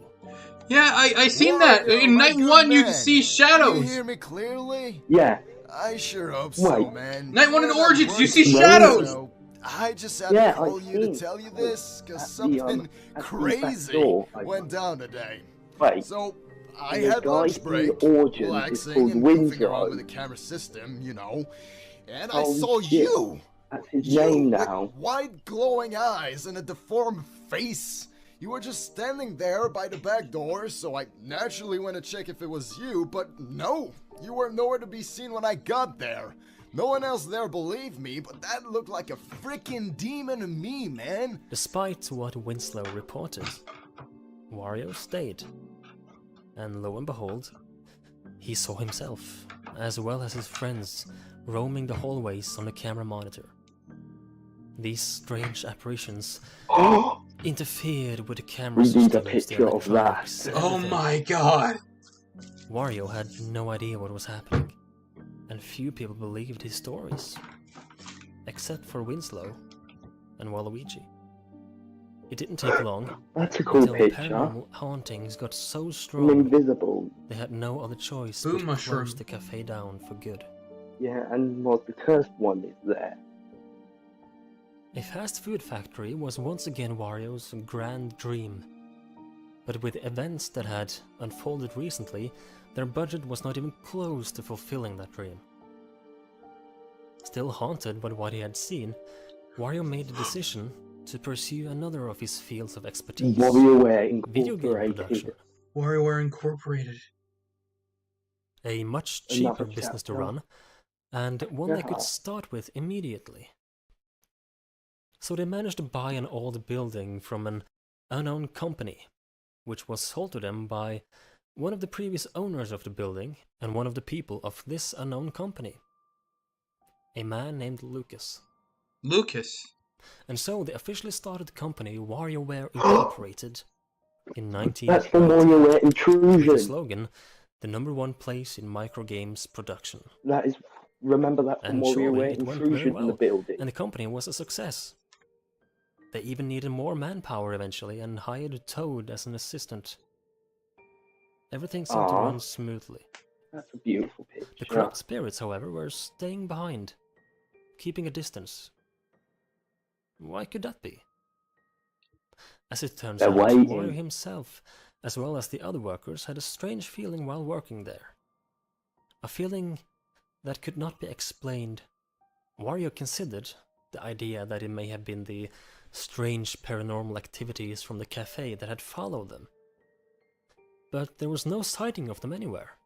S2: Yeah, I seen that.
S5: Wario,
S2: In
S5: my
S2: night
S5: good
S2: one, you
S5: man.
S2: can see
S5: You
S2: shadows.
S5: hear me clearly?
S1: Yeah,
S5: I sure hope so,
S1: Wait.
S5: man.
S2: Night one in
S5: You're not
S2: Origins, you see
S5: working,
S2: shadows.
S5: so I just had
S1: Yeah,
S5: to call
S1: I've
S5: you to
S1: seen
S5: tell you this,
S1: at
S5: because
S1: the,
S5: something
S1: at the back
S5: crazy
S1: door,
S5: went down today.
S1: wait.
S5: So I
S1: The
S5: had
S1: guy
S5: lunch
S1: in
S5: break,
S1: Origins is
S5: relaxing
S1: called
S5: and goofing around
S1: Winslow.
S5: with the camera system, you know, and I
S1: Holy
S5: saw
S1: shit.
S5: you
S1: That's his
S5: You
S1: name
S5: with
S1: now.
S5: wide glowing eyes and a deformed face. You were just standing there by the back door, so I naturally went to check if it was you, but no, you were nowhere to be seen when I got there. No one else there believed me, but that looked like a freaking demon to me, man.
S4: Despite what Winslow reported, Wario stayed. And lo and behold, he saw himself, as well as his friends, roaming the hallways on the camera monitor. These strange apparitions
S1: Oh,
S4: interfered with the camera
S1: we need a
S4: systems, the
S1: picture of that.
S4: electronics,
S2: Oh
S4: everything.
S2: my god!
S4: Wario had no idea what was happening, and few people believed his stories, except for Winslow and Waluigi. It didn't take long
S1: That's a cool
S4: until the
S1: picture.
S4: paranormal hauntings got so
S1: I'm
S4: strong
S1: invisible.
S4: they had no other choice
S2: Boom
S4: but to
S2: mushroom.
S4: close the cafe down for good.
S1: Yeah, and the cursed one is there.
S4: A fast food factory was once again Wario's grand dream. But with events that had unfolded recently, their budget was not even close to fulfilling that dream. Still haunted by what he had seen, Wario made the decision to pursue another of his fields of expertise,
S1: WarioWare
S4: video game
S1: Incorporated.
S4: production.
S2: WarioWare Incorporated.
S4: A much
S1: Another
S4: cheaper business to
S1: chapter.
S4: run, and one they
S1: Yeah.
S4: could start with immediately. So they managed to buy an old building from an unknown company, which was sold to them by one of the previous owners of the building and one of the people of this unknown company, a man named Lucas.
S2: Lucas.
S4: And so they officially started the company WarioWare Incorporated in
S1: That's the
S4: 1990,
S1: WarioWare
S4: with the
S1: Intrusion.
S4: slogan, the #1 place in microgames production.
S1: That is, remember that from
S4: And surely
S1: WarioWare
S4: it went very
S1: Intrusion in the
S4: well,
S1: building.
S4: and the company was a success. They even needed more manpower eventually and hired Toad as an assistant. Everything seemed to
S1: Aw.
S4: run smoothly.
S1: That's a beautiful
S4: The
S1: picture.
S4: corrupt spirits, however, were staying behind, keeping a distance. Why could that be? As it turns
S1: They're
S4: out,
S1: waiting.
S4: Wario himself, as well as the other workers, had a strange feeling while working there. A feeling that could not be explained. Wario considered the idea that it may have been the strange paranormal activities from the cafe that had followed them. But there was no sighting of them anywhere,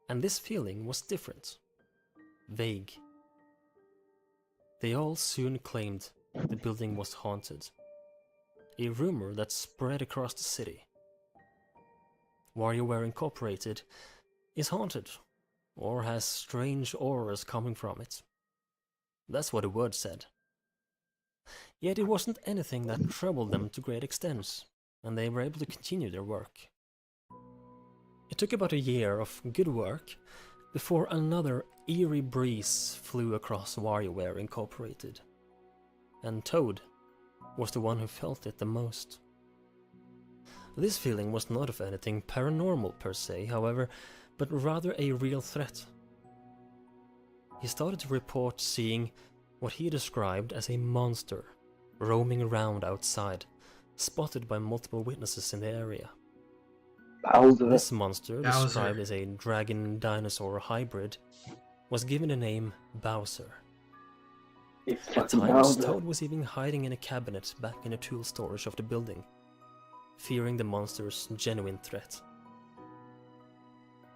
S4: and this feeling was different. Vague. They all soon claimed the building was haunted. A rumor that spread across the city. WarioWare Incorporated is haunted, or has strange auras coming from it. That's what the word said. Yet it wasn't anything that troubled them to great extents, and they were able to continue their work. It took about a year of good work before another eerie breeze flew across WarioWare Incorporated, and Toad was the one who felt it the most. This feeling was not of anything paranormal per se, however, but rather a real threat. He started to report seeing what he described as a monster roaming around outside, spotted by multiple witnesses in the area.
S1: Bowser.
S4: This monster,
S2: Bowser.
S4: described as a dragon-dinosaur hybrid, was given the name Bowser.
S1: It's
S4: At
S1: fucking
S4: times,
S1: Bowser.
S4: Toad was even hiding in a cabinet back in the tool storage of the building, fearing the monster's genuine threat.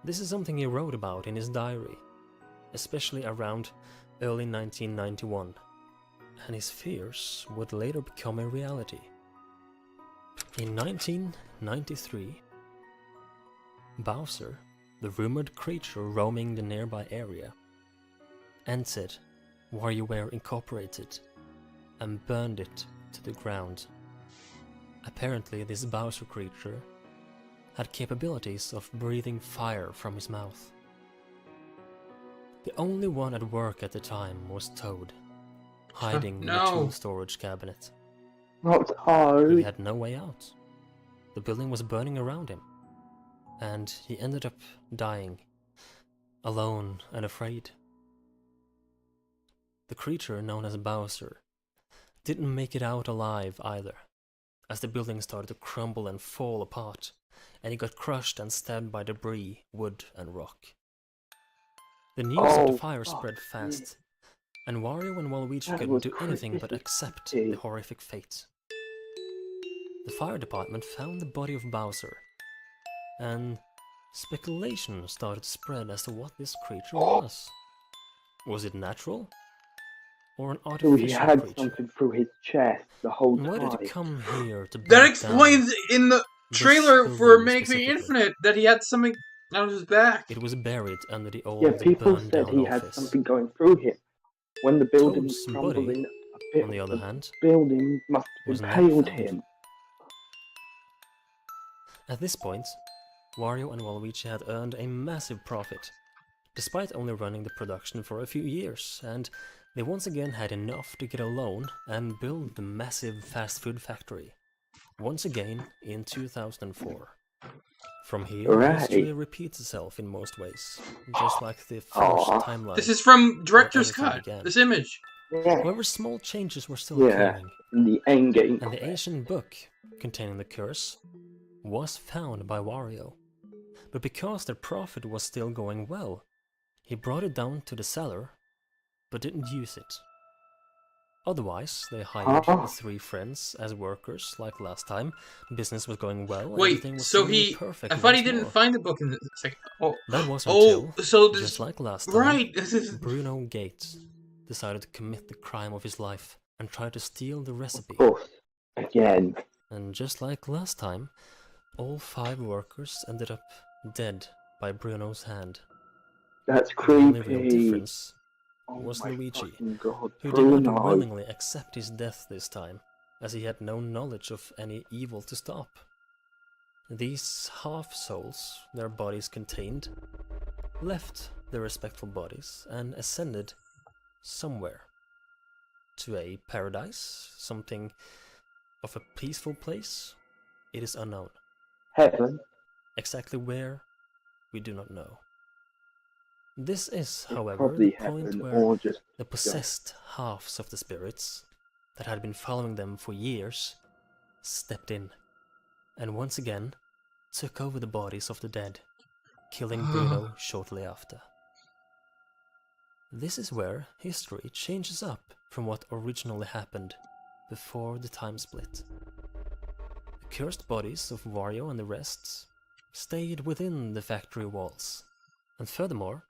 S4: This is something he wrote about in his diary, especially around early 1991, and his fears would later become a reality. In 1993, Bowser, the rumored creature roaming the nearby area, entered WarioWare Incorporated and burned it to the ground. Apparently, this Bowser creature had capabilities of breathing fire from his mouth. The only one at work at the time was Toad, hiding in the
S2: No.
S4: tool storage cabinet.
S1: Not
S4: He
S1: Toad.
S4: had no way out. The building was burning around him, and he ended up dying, alone and afraid. The creature known as Bowser didn't make it out alive either, as the building started to crumble and fall apart, and he got crushed and stabbed by debris, wood and rock. The news of the
S1: Oh,
S4: fire
S1: fuck
S4: spread
S1: me.
S4: fast, and Wario and Waluigi
S1: That
S4: couldn't
S1: was
S4: do anything but accept
S1: creepy.
S4: the horrific fate. The fire department found the body of Bowser, and speculation started to spread as to what this creature was. Was it natural? Or an
S1: So he
S4: artificial
S1: had
S4: creature?
S1: something through his chest the whole
S4: And why did it
S1: time.
S4: come here to
S2: That
S4: bite
S2: explains in the
S4: this
S2: trailer for
S4: building
S2: Make Me
S4: specifically?
S2: Infinite that he had something on his back.
S4: It was buried under the
S1: Yeah,
S4: old
S1: people
S4: burned
S1: said
S4: down
S1: he had
S4: office.
S1: something going through him. When the building was
S4: Toad's
S1: crumbling,
S4: body,
S1: a bit
S4: on the
S1: of
S4: other
S1: the
S4: hand,
S1: building must
S4: was
S1: have
S4: never
S1: impaled
S4: found.
S1: him.
S4: At this point, Wario and Waluigi had earned a massive profit, despite only running the production for a few years, and they once again had enough to get a loan and build the massive fast food factory, once again in 2004. From here,
S1: Right.
S4: history repeats itself in most ways, just like the first
S1: Aw.
S4: timeline.
S2: This is from Director's
S4: everything
S2: Cut.
S4: began.
S2: This image.
S1: Yeah,
S4: However, small changes were still
S1: yeah,
S4: occurring,
S1: in the end game.
S4: and the ancient book containing the curse was found by Wario. But because their profit was still going well, he brought it down to the cellar, but didn't use it. Otherwise, they hired the three friends as workers like last time. Business was going well.
S2: Wait,
S4: everything was
S2: so
S4: seemingly
S2: he...
S4: perfect
S2: I thought he
S4: once
S2: didn't
S4: more.
S2: find the book in the second... Oh,
S4: That was
S2: oh,
S4: until,
S2: so this...
S4: just like last time,
S2: Right, this is...
S4: Bruno Gates decided to commit the crime of his life and try to steal the
S1: Of
S4: recipe.
S1: course, again.
S4: And just like last time, all 5 workers ended up dead by Bruno's hand.
S1: That's
S4: The only real
S1: creepy.
S4: difference
S1: Oh
S4: was
S1: my
S4: Luigi,
S1: fucking god,
S4: who did not
S1: Bruno.
S4: willingly accept his death this time, as he had no knowledge of any evil to stop. These half-souls, their bodies contained, left their respectful bodies and ascended somewhere. To a paradise, something of a peaceful place, it is unknown.
S1: Heaven.
S4: Exactly where, we do not know. This is,
S1: It's
S4: however,
S1: probably
S4: the point
S1: heaven
S4: where
S1: or just
S4: the possessed halves of the spirits that had been following them for years stepped in, and once again took over the bodies of the dead, killing Bruno shortly after. This is where history changes up from what originally happened before the time split. The cursed bodies of Wario and the rest stayed within the factory walls, and furthermore,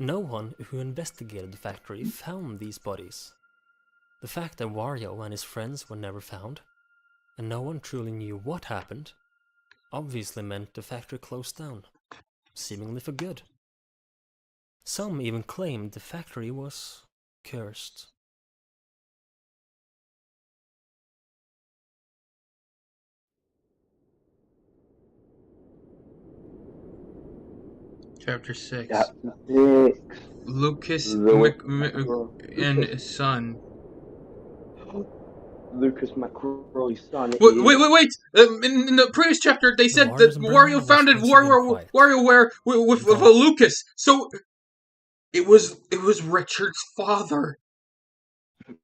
S4: no one who investigated the factory found these bodies. The fact that Wario and his friends were never found, and no one truly knew what happened, obviously meant the factory closed down, seemingly for good. Some even claimed the factory was cursed.
S2: Chapter 6.
S1: Chapter 6.
S2: Lucas
S1: Lucas.
S2: and his son.
S1: Lucas McRoy's son.
S2: Wait! In the previous chapter, they said that
S4: Wario's
S2: Wario
S4: brain
S2: founded
S4: was once again quiet.
S2: WarioWare with a
S4: Gone.
S2: Lucas. So it was Richard's father.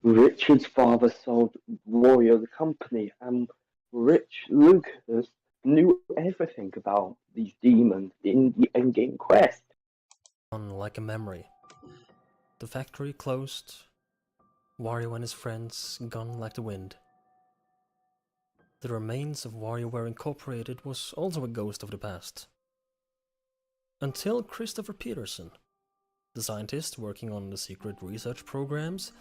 S1: Richard's father sold Wario the company, and Lucas knew everything about these demons in the endgame quest.
S4: Like a memory. The factory closed, Wario and his friends gone like the wind. The remains of WarioWare Incorporated was also a ghost of the past. Until Christopher Peterson, the scientist working on the secret research programs,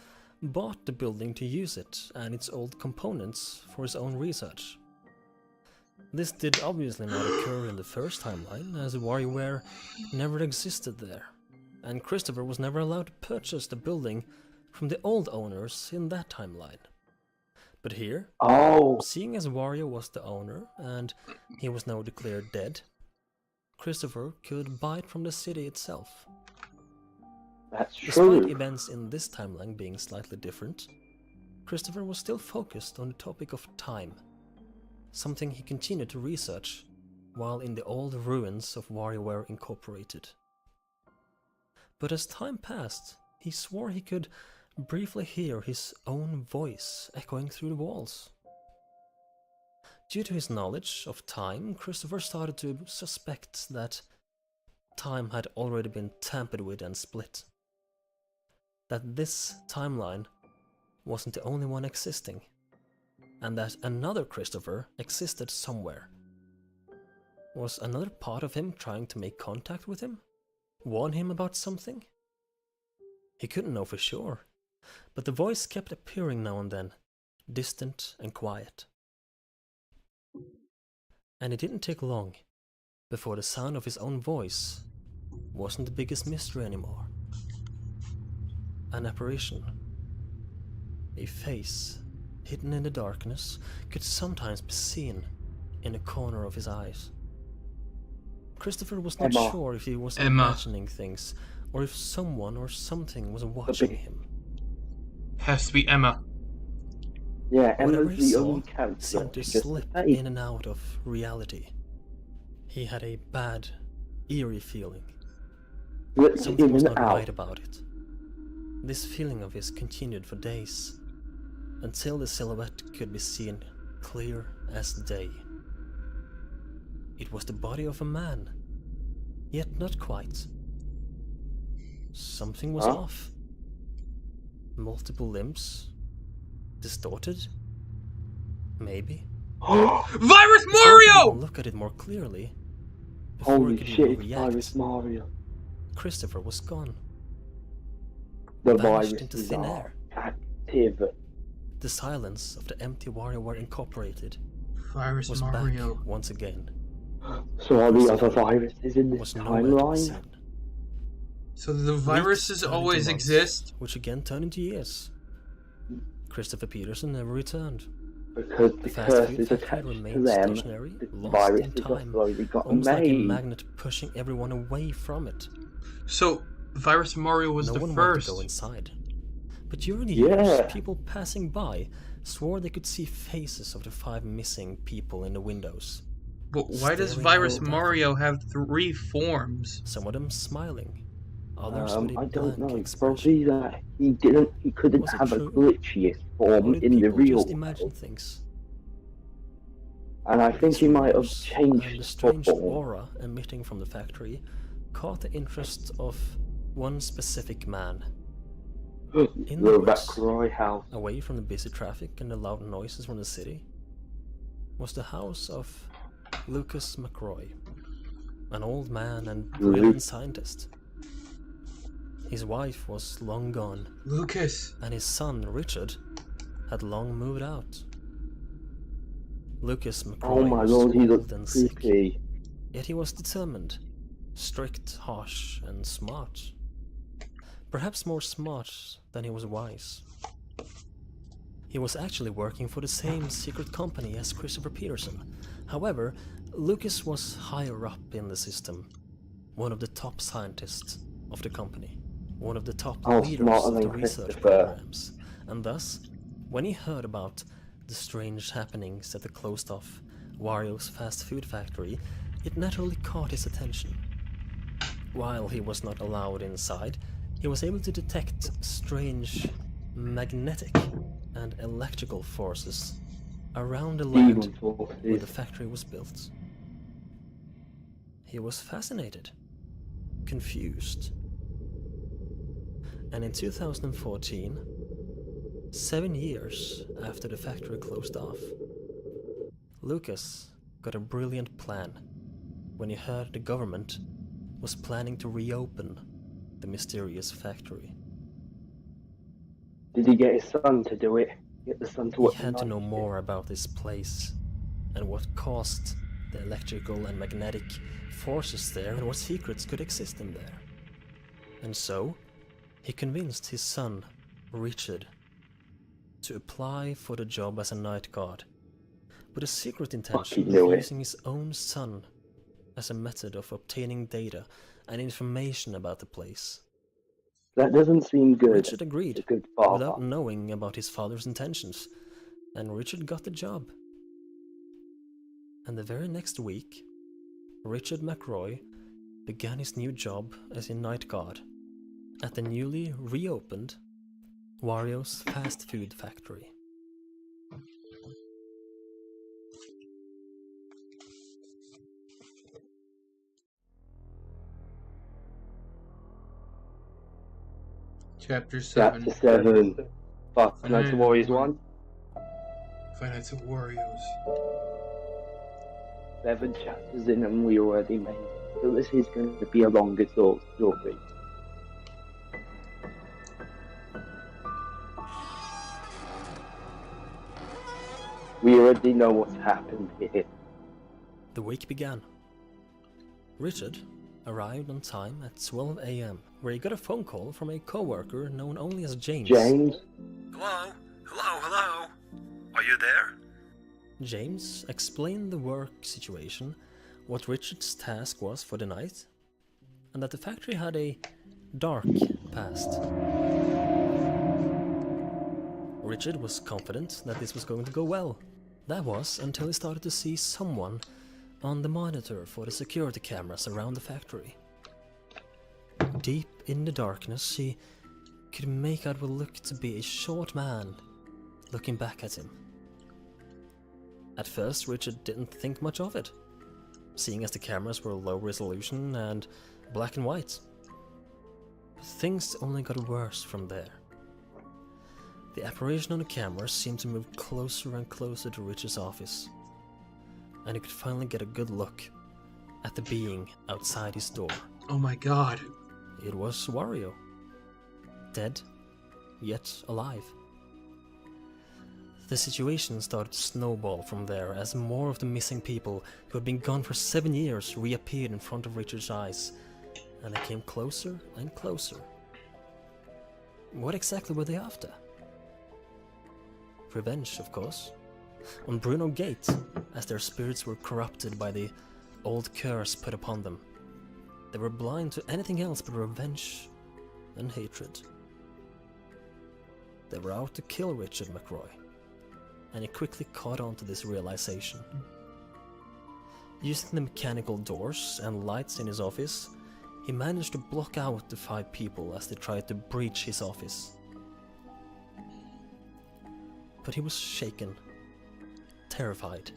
S4: bought the building to use it and its old components for his own research. This did obviously not occur in the first timeline, as WarioWare never existed there, and Christopher was never allowed to purchase the building from the old owners in that timeline. But here, seeing as Wario was the owner and he was now declared dead, Christopher could buy it from the city itself.
S1: That's true.
S4: Despite events in this timeline being slightly different, Christopher was still focused on the topic of time, something he continued to research while in the old ruins of WarioWare Incorporated. But as time passed, he swore he could briefly hear his own voice echoing through the walls. Due to his knowledge of time, Christopher started to suspect that time had already been tampered with and split. that this timeline wasn't the only one existing, and that another Christopher existed somewhere. Was another part of him trying to make contact with him? Warn him about something? He couldn't know for sure, but the voice kept appearing now and then, distant and quiet. And it didn't take long before the sound of his own voice wasn't the biggest mystery anymore. An apparition, a face hidden in the darkness, could sometimes be seen in a corner of his eyes. Christopher was not sure if he was imagining things, or if someone or something was watching him.
S2: Has to be Emma.
S1: Yeah,
S4: Whatever
S1: Emma's
S4: he
S1: the
S4: saw
S1: only character.
S4: seemed to slip in and out of reality. He had a bad, eerie feeling. Something was not right about it. This feeling of his continued for days, until the silhouette could be seen clear as day. It was the body of a man, yet not quite. Something was off. Multiple limbs, distorted, maybe.
S2: Virus Mario!
S4: Look at it more clearly. Before
S1: Holy
S4: he could
S1: shit,
S4: even react,
S1: Virus Mario.
S4: Christopher was gone.
S1: The
S4: Vanished
S1: virus
S4: into
S1: is
S4: thin air.
S1: active.
S4: The silence of the empty WarioWare Incorporated
S2: Virus
S4: was
S2: Mario.
S4: back once again.
S1: So are the other viruses in this
S4: Was nowhere to be
S1: timeline?
S4: seen.
S2: So the
S4: Weeks
S2: viruses
S4: turned into
S2: always
S4: months,
S2: exist?
S4: which again turned into years. Christopher Peterson never returned.
S1: Because the
S4: fast
S1: curse
S4: food
S1: is
S4: factory
S1: attached to
S4: remained
S1: them,
S4: stationary,
S1: the
S4: lost
S1: virus
S4: in
S1: is
S4: time,
S1: slowly got
S4: almost like a
S1: made.
S4: magnet pushing everyone away from it.
S2: So Virus Mario was
S4: No
S2: the
S4: one
S2: first.
S4: wanted to go inside. But during the years, people passing by swore they could see faces of the 5 missing people in the windows.
S2: But why does
S4: staring
S2: Virus
S4: out at
S2: Mario
S4: them.
S2: have 3 forms?
S4: Some of them smiling, others with a
S1: I don't
S4: blank
S1: know.
S4: expression.
S1: Probably that he couldn't
S4: Was it
S1: have a
S4: true?
S1: glitchiest
S4: Or
S1: form
S4: did
S1: in the
S4: people
S1: real
S4: just imagine
S1: world.
S4: things?
S1: And I think
S4: These
S1: he might have
S4: rumors
S1: changed
S4: and the
S1: his
S4: strange
S1: form.
S4: aura emitting from the factory caught the interest of one specific man. In the
S1: The
S4: woods,
S1: McRoy house.
S4: away from the busy traffic and the loud noises from the city, was the house of Lucas McRoy, an old man and brilliant scientist. His wife was long gone,
S2: Lucas.
S4: and his son, Richard, had long moved out. Lucas McRoy
S1: Oh my
S4: was
S1: lord, he
S4: old
S1: looks
S4: and sick,
S1: creepy.
S4: yet he was determined, strict, harsh, and smart. Perhaps more smart than he was wise. He was actually working for the same secret company as Christopher Peterson. However, Lucas was higher up in the system, one of the top scientists of the company, one of the top leaders of the research programs, and thus, when he heard about the strange happenings at the closed-off Wario's fast food factory, it naturally caught his attention. While he was not allowed inside, he was able to detect strange magnetic and electrical forces around the land where the factory was built. He was fascinated, confused. And in 2014, 7 years after the factory closed off, Lucas got a brilliant plan when he heard the government was planning to reopen the mysterious factory.
S1: Did he get his son to do it? Get the son to work.
S4: He had to know more about this place and what caused the electrical and magnetic forces there and what secrets could exist in there. And so, he convinced his son, Richard, to apply for the job as a night guard, with a secret intention of using his own son as a method of obtaining data and information about the place.
S1: That doesn't seem good.
S4: Richard agreed,
S1: Good father.
S4: without knowing about his father's intentions, and Richard got the job. And the very next week, Richard McRoy began his new job as a night guard at the newly reopened Wario's fast food factory.
S2: Chapter 7.
S1: Chapter 7. Five Nights at Warriors 1.
S2: Five Nights at Warriors.
S1: 7 chapters in and we already made it. So this is going to be a longer story. We already know what's happened here.
S4: The week began. Richard arrived on time at 12 a.m., where he got a phone call from a co-worker known only as James.
S1: James?
S4: Hello? Hello? Are you there? James explained the work situation, what Richard's task was for the night, and that the factory had a dark past. Richard was confident that this was going to go well. That was until he started to see someone on the monitor for the security cameras around the factory. Deep in the darkness, he could make out what looked to be a short man looking back at him. At first, Richard didn't think much of it, seeing as the cameras were low resolution and black and white. But things only got worse from there. The apparition on the camera seemed to move closer and closer to Richard's office, and he could finally get a good look at the being outside his door.
S2: Oh my god.
S4: It was Wario. Dead, yet alive. The situation started to snowball from there as more of the missing people who had been gone for 7 years reappeared in front of Richard's eyes, and they came closer and closer. What exactly were they after? Revenge, of course, on Bruno Gate, as their spirits were corrupted by the old curse put upon them. They were blind to anything else but revenge and hatred. They were out to kill Richard McCroy, and he quickly caught on to this realization. Using the mechanical doors and lights in his office, he managed to block out the 5 people as they tried to breach his office. But he was shaken, terrified,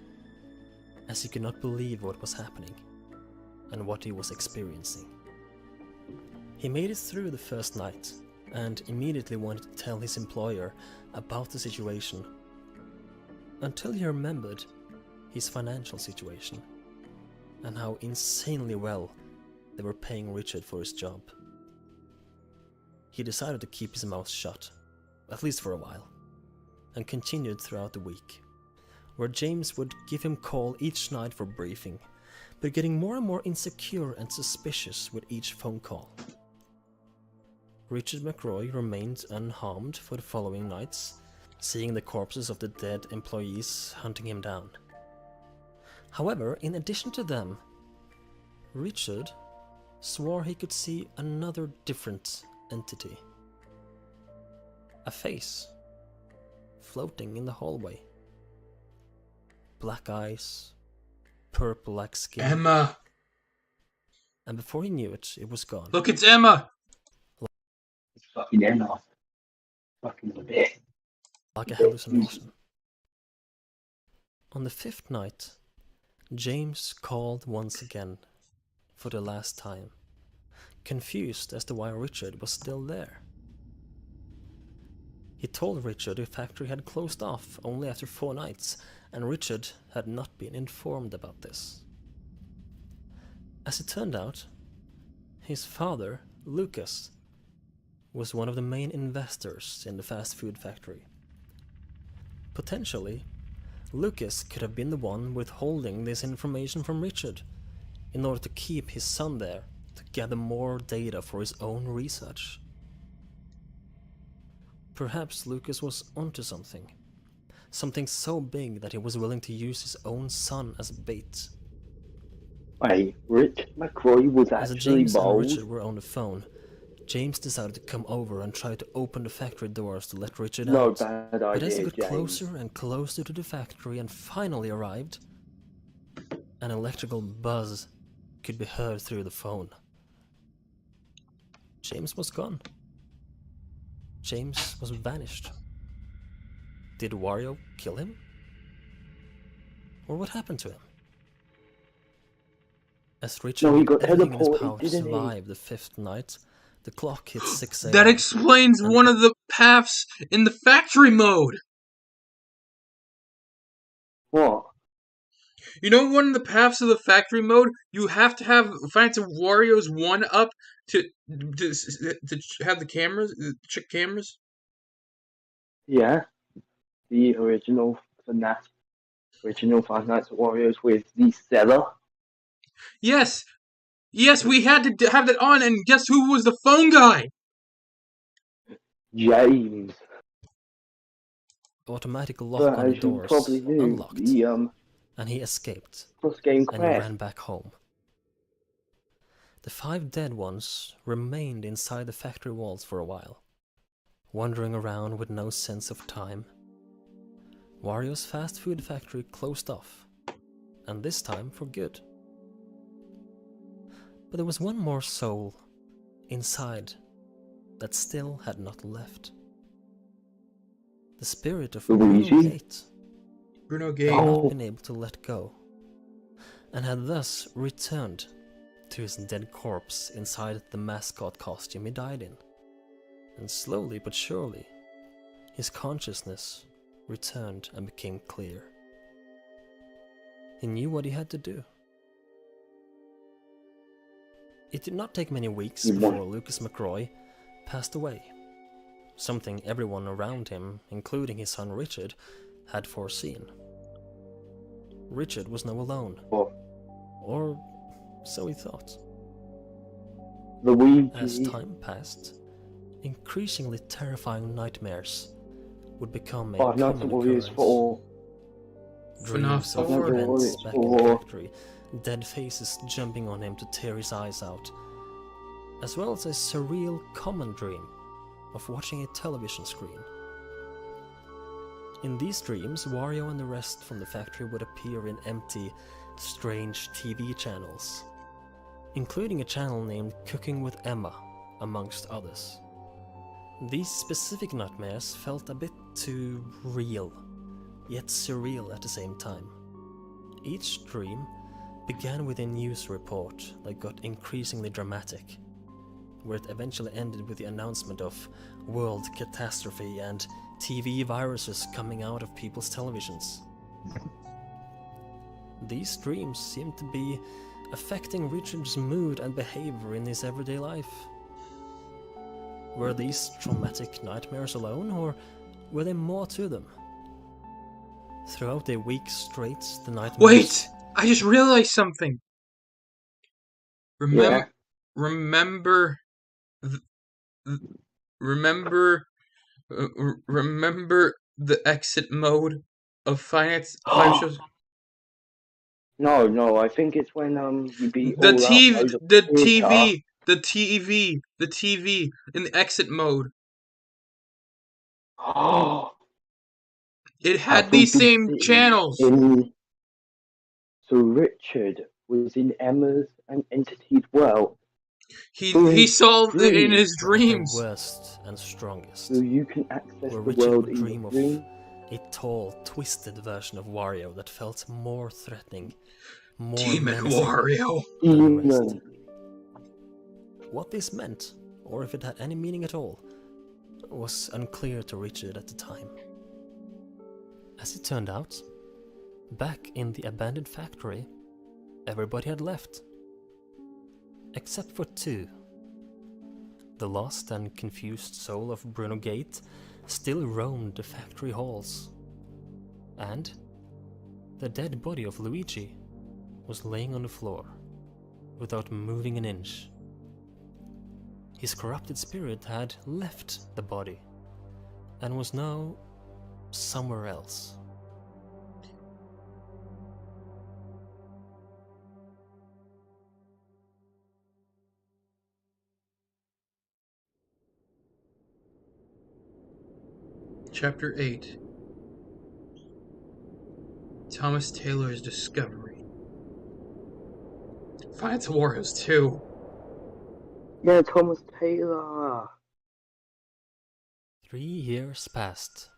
S4: as he could not believe what was happening and what he was experiencing. He made it through the first night and immediately wanted to tell his employer about the situation, until he remembered his financial situation and how insanely well they were paying Richard for his job. He decided to keep his mouth shut, at least for a while, and continued throughout the week, where James would give him call each night for briefing, but getting more and more insecure and suspicious with each phone call. Richard McCroy remained unharmed for the following nights, seeing the corpses of the dead employees hunting him down. However, in addition to them, Richard swore he could see another different entity. A face floating in the hallway. Black eyes, purple-like skin.
S2: Emma!
S4: And before he knew it, it was gone.
S2: Look, it's Emma!
S1: It's fucking Emma. Fucking a bit.
S4: Like a hallucination. On the 5th night, James called once again, for the last time, confused as to why Richard was still there. He told Richard the factory had closed off only after 4 nights, and Richard had not been informed about this. As it turned out, his father, Lucas, was one of the main investors in the fast food factory. Potentially, Lucas could have been the one withholding this information from Richard in order to keep his son there to gather more data for his own research. Perhaps Lucas was onto something. Something so big that he was willing to use his own son as bait.
S1: Wait, Rich McCroy was
S4: As
S1: actually
S4: James and
S1: bold?
S4: Richard were on the phone, James decided to come over and try to open the factory doors to let Richard
S1: No
S4: out.
S1: bad
S4: But as
S1: idea,
S4: he got
S1: James.
S4: closer and closer to the factory and finally arrived, an electrical buzz could be heard through the phone. James was gone. James was vanished. Did Wario kill him? Or what happened to him? As Richard
S1: No, he
S4: did
S1: got
S4: everything in his
S1: teleported,
S4: power to
S1: didn't he?
S4: survive the 5th night, The clock hit 6 a.m.
S2: That explains
S4: and
S2: one of the paths in the factory mode.
S1: What?
S2: You know, one of the paths of the factory mode, you have to have Fights of Wario's 1 up to have the cameras, check cameras.
S1: Yeah, the original FNAF, original Five Nights at Wario's with the seller.
S2: Yes, we had to have that on, and guess who was the phone guy?
S1: James.
S4: automatic lock
S1: But
S4: on the
S1: as you
S4: doors
S1: probably knew,
S4: unlocked,
S1: the
S4: and he escaped,
S1: cross-game
S4: and he
S1: quest.
S4: ran back home. The 5 dead ones remained inside the factory walls for a while, wandering around with no sense of time. Wario's fast food factory closed off, and this time for good. But there was one more soul inside that still had not left. The spirit of
S1: Luigi?
S4: Bruno Gate
S2: Bruno
S4: had
S2: Gate.
S4: not been able to let go, and had thus returned to his dead corpse inside the mascot costume he died in. And slowly but surely, his consciousness returned and became clear. He knew what he had to do. It did not take many weeks before Lucas McRoy passed away, something everyone around him, including his son Richard, had foreseen. Richard was now alone, or so he thought.
S1: Luigi.
S4: As time passed, increasingly terrifying nightmares would become a
S1: Five Nights at
S4: common
S1: Wario's
S4: occurrence.
S1: for
S4: Dreams of
S2: FNAF 4.
S4: events back in the
S1: Warriors
S4: factory, dead faces jumping on him to tear his eyes out, as well as a surreal common dream of watching a television screen. In these dreams, Wario and the rest from the factory would appear in empty, strange TV channels, including a channel named Cooking with Emma, amongst others. These specific nightmares felt a bit too real, yet surreal at the same time. Each dream began with a news report that got increasingly dramatic, where it eventually ended with the announcement of world catastrophe and TV viruses coming out of people's televisions. These dreams seemed to be affecting Richard's mood and behavior in his everyday life. Were these traumatic nightmares alone, or were there more to them? Throughout a week straight, the nightmares...
S2: Wait! I just realized something!
S1: Yeah.
S2: Remember the exit mode of Five Shows?
S1: No, I think it's when you beat
S2: The
S1: all out
S2: TV,
S1: loads of
S2: the
S1: theatre.
S2: TV in the exit mode. It had
S1: Have we
S2: these
S1: been
S2: same
S1: sitting
S2: channels.
S1: So Richard was in Emma's and Entity's world.
S2: He saw it in his
S4: The
S2: dreams.
S4: worst and strongest,
S1: So you can access
S4: where
S1: the
S4: Richard
S1: world
S4: would
S1: in
S4: dream
S1: your
S4: of
S1: dream.
S4: a tall, twisted version of Wario that felt more threatening, more
S2: Demon
S4: menacing
S2: Wario.
S4: than the rest.
S1: Demon.
S4: What this meant, or if it had any meaning at all, was unclear to Richard at the time. As it turned out, back in the abandoned factory, everybody had left. Except for 2. The lost and confused soul of Bruno Gate still roamed the factory halls. And the dead body of Luigi was laying on the floor, without moving an inch. His corrupted spirit had left the body, and was now somewhere else.
S2: Chapter 8. Thomas Taylor's Discovery. Five Warriors 2.
S1: Yeah, Thomas Taylor.
S4: 3 years passed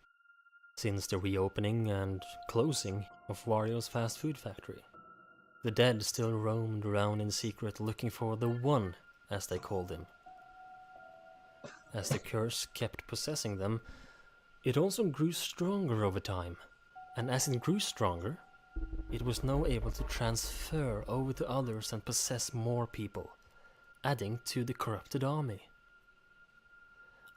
S4: since the reopening and closing of Wario's fast food factory. The dead still roamed around in secret looking for the one, as they called him. as the curse kept possessing them, it also grew stronger over time, and as it grew stronger, it was now able to transfer over to others and possess more people, adding to the corrupted army.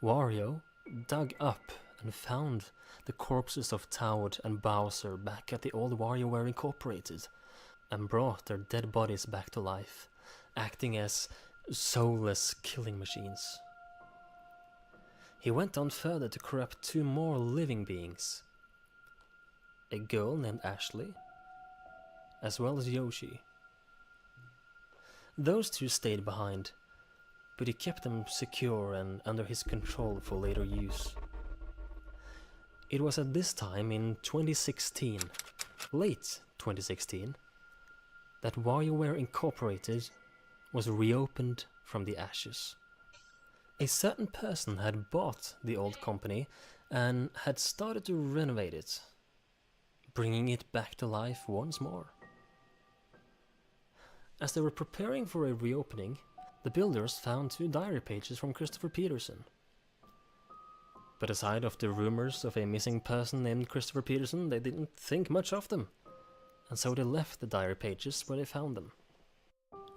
S4: Wario dug up and found the corpses of Toad and Bowser back at the old WarioWare Incorporated, and brought their dead bodies back to life, acting as soulless killing machines. He went on further to corrupt 2 more living beings, a girl named Ashley, as well as Yoshi. Those 2 stayed behind, but he kept them secure and under his control for later use. It was at this time in 2016, late 2016, that WarioWare Incorporated was reopened from the ashes. A certain person had bought the old company and had started to renovate it, bringing it back to life once more. As they were preparing for a reopening, the builders found 2 diary pages from Christopher Peterson. But aside of the rumors of a missing person named Christopher Peterson, they didn't think much of them, and so they left the diary pages where they found them.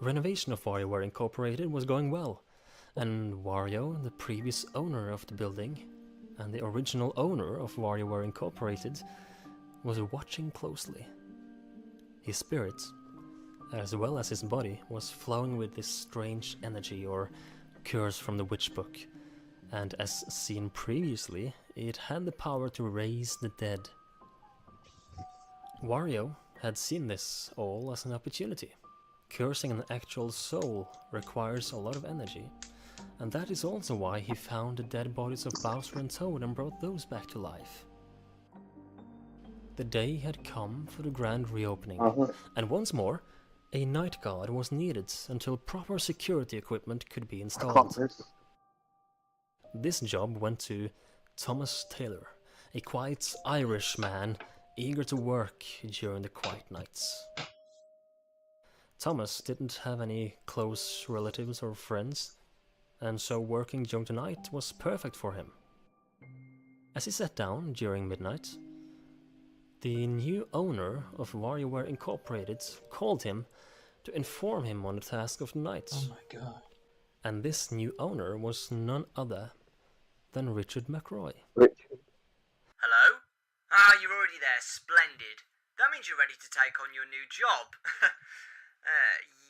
S4: Renovation of WarioWare Incorporated was going well, and Wario, the previous owner of the building, and the original owner of WarioWare Incorporated, was watching closely. His spirit, as well as his body, was flowing with this strange energy or curse from the witch book, and as seen previously, it had the power to raise the dead. Wario had seen this all as an opportunity. Cursing an actual soul requires a lot of energy, and that is also why he found the dead bodies of Bowser and Toad and brought those back to life. The day had come for the grand reopening, and once more, a night guard was needed until proper security equipment could be installed. This job went to Thomas Taylor, a quiet Irish man eager to work during the quiet nights. Thomas didn't have any close relatives or friends, and so working during the night was perfect for him. As he sat down during midnight, the new owner of WarioWare Incorporated called him to inform him on the task of the night.
S2: Oh my god.
S4: And this new owner was none other than Richard McRoy.
S6: Hello? Ah, you're already there. Splendid. That means you're ready to take on your new job.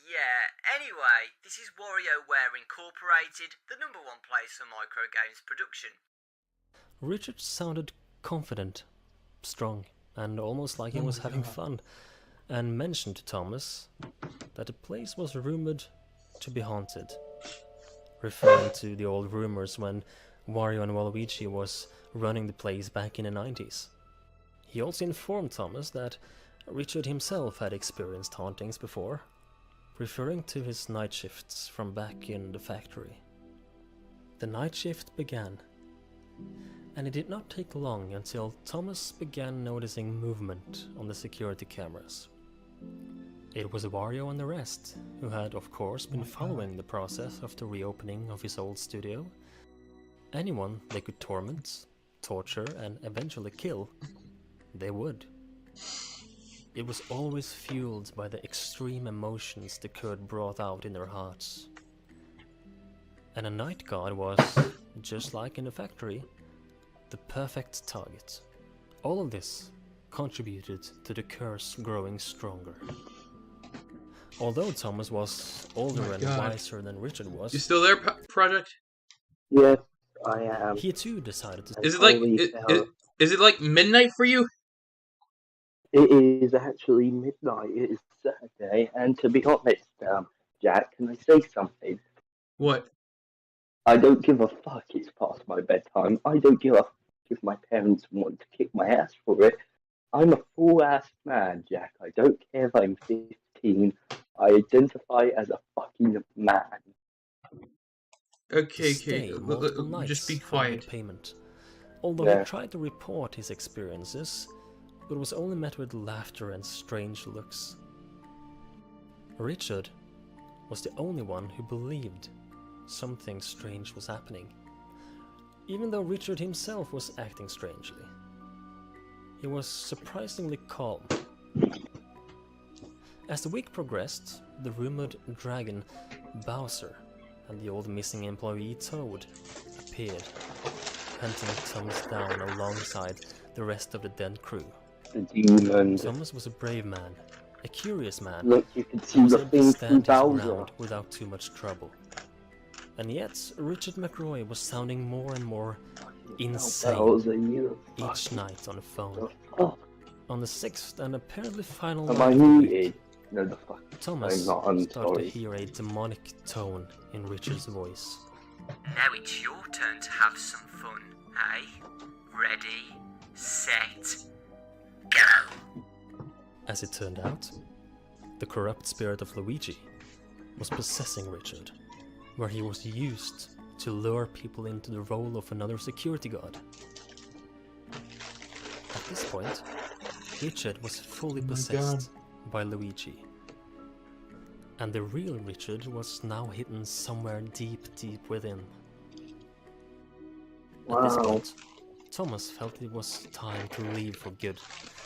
S6: Yeah. Anyway, this is WarioWare Incorporated, the #1 place for microgames production.
S4: Richard sounded confident, strong, and almost like he was having fun, and mentioned to Thomas that the place was rumored to be haunted, referring to the old rumors when Wario and Waluigi was running the place back in the 90s. He also informed Thomas that Richard himself had experienced hauntings before, referring to his night shifts from back in the factory. The night shift began, and it did not take long until Thomas began noticing movement on the security cameras. It was Wario and the rest, who had of course been following the process of the reopening of his old studio. Anyone they could torment, torture, and eventually kill, they would. It was always fueled by the extreme emotions the Kurd brought out in their hearts. And a night guard was, just like in the factory, the perfect target. All of this contributed to the curse growing stronger. Although Thomas was older and wiser than Richard was...
S2: You still there, Project?
S1: Yes, I am.
S4: He too decided to...
S2: Is it like midnight for you?
S1: It is actually midnight. It is Saturday, and to be honest, Jack, can I say something?
S2: What?
S1: I don't give a fuck. It's past my bedtime. I don't give a fuck if my parents want to kick my ass for it. I'm a full-ass man, Jack. I don't care if I'm 15. I identify as a fucking man.
S2: Okay,
S4: multiple
S2: just be
S4: nights
S2: quiet.
S4: Payment. Although he tried to report his experiences, but was only met with laughter and strange looks. Richard was the only one who believed something strange was happening, even though Richard himself was acting strangely. He was surprisingly calm. As the week progressed, the rumored dragon Bowser and the old missing employee Toad appeared, hunting Thomas down alongside the rest of the dead crew.
S1: The demon.
S4: Thomas was a brave man, a curious man,
S1: Look, you can
S4: who
S1: see
S4: was
S1: the
S4: able to
S1: thing from
S4: stand his
S1: Bowser.
S4: ground without too much trouble. And yet, Richard McRoy was sounding more and more insane
S1: Bowser, you
S4: each night on the phone.
S1: fuck.
S4: On the sixth and apparently final
S1: Am
S4: night
S1: I
S4: of the week,
S1: muted? No, the fuck.
S4: Thomas
S1: I'm not, I'm
S4: started to
S1: sorry.
S4: hear a demonic tone in Richard's voice.
S6: Now it's your turn to have some fun, eh? Ready, set, go!
S4: As it turned out, the corrupt spirit of Luigi was possessing Richard, where he was used to lure people into the role of another security guard. At this point, Richard was fully possessed by Luigi, and the real Richard was now hidden somewhere deep within. At this
S1: Wow.
S4: point, Thomas felt it was time to leave for good,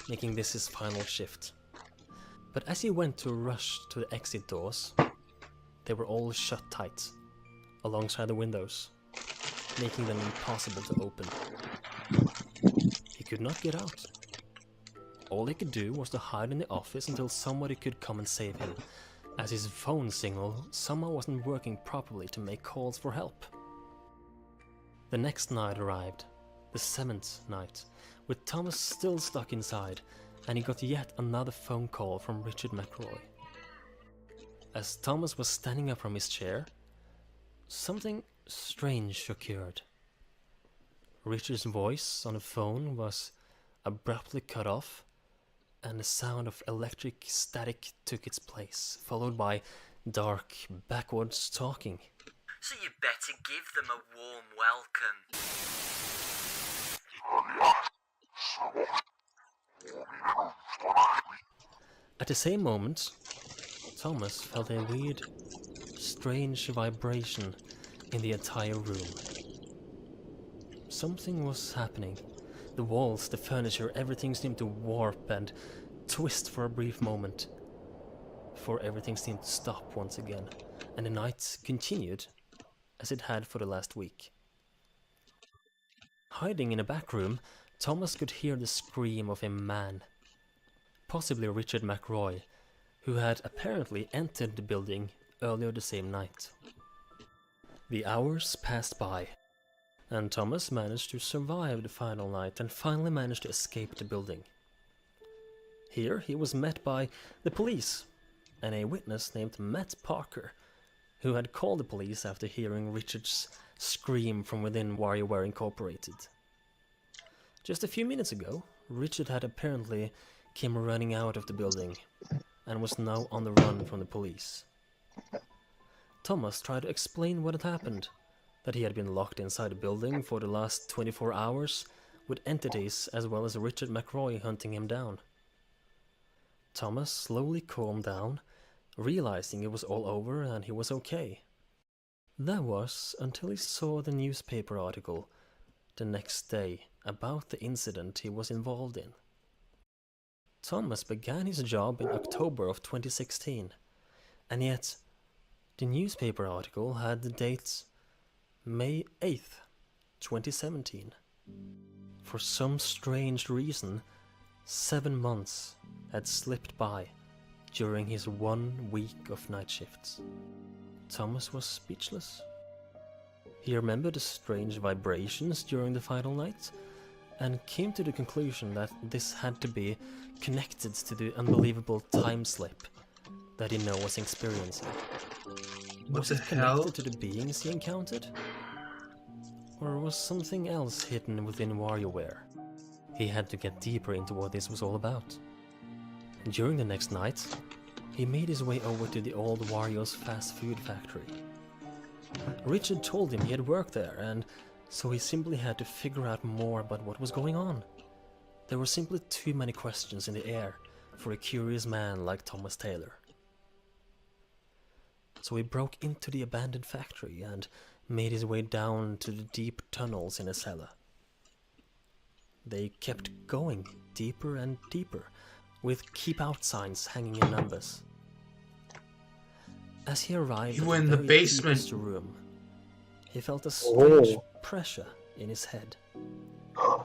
S4: making this his final shift. But as he went to rush to the exit doors, they were all shut tight, alongside the windows, making them impossible to open. He could not get out. All he could do was to hide in the office until somebody could come and save him, as his phone signal somehow wasn't working properly to make calls for help. The next night arrived, the 7th night, with Thomas still stuck inside, and he got yet another phone call from Richard McRoy. As Thomas was standing up from his chair, something strange occurred. Richard's voice on the phone was abruptly cut off, and the sound of electric static took its place, followed by dark, backwards talking.
S6: So you better give them a warm welcome.
S4: At the same moment, Thomas felt a weird, strange vibration in the entire room. Something was happening. The walls, the furniture, everything seemed to warp and twist for a brief moment, before everything seemed to stop once again, and the night continued as it had for the last week. Hiding in a back room, Thomas could hear the scream of a man, possibly Richard McRoy, who had apparently entered the building earlier the same night. The hours passed by, and Thomas managed to survive the final night and finally managed to escape the building. Here he was met by the police and a witness named Matt Parker, who had called the police after hearing Richard's scream from within WarioWare Incorporated. Just a few minutes ago, Richard had apparently came running out of the building and was now on the run from the police. Thomas tried to explain what had happened, that he had been locked inside the building for the last 24 hours with entities as well as Richard McRoy hunting him down. Thomas slowly calmed down, realizing it was all over and he was okay. That was until he saw the newspaper article the next day about the incident he was involved in. Thomas began his job in October of 2016, and yet the newspaper article had the date May 8th, 2017. For some strange reason, 7 months had slipped by during his 1 week of night shifts. Thomas was speechless. He remembered the strange vibrations during the final night and came to the conclusion that this had to be connected to the unbelievable time slip that he now was experiencing.
S2: What
S4: Was
S2: the
S4: it
S2: hell?
S4: connected to the beings he encountered? Or was something else hidden within WarioWare? He had to get deeper into what this was all about. During the next night, he made his way over to the old Wario's fast food factory. Richard told him he had worked there, and so he simply had to figure out more about what was going on. There were simply too many questions in the air for a curious man like Thomas Taylor. So he broke into the abandoned factory and made his way down to the deep tunnels in the cellar. They kept going deeper and deeper, with keep out signs hanging in numbers. As he arrived
S2: He
S4: at
S2: went in
S4: the
S2: the
S4: very
S2: basement.
S4: deepest room, he felt a strange pressure in his head.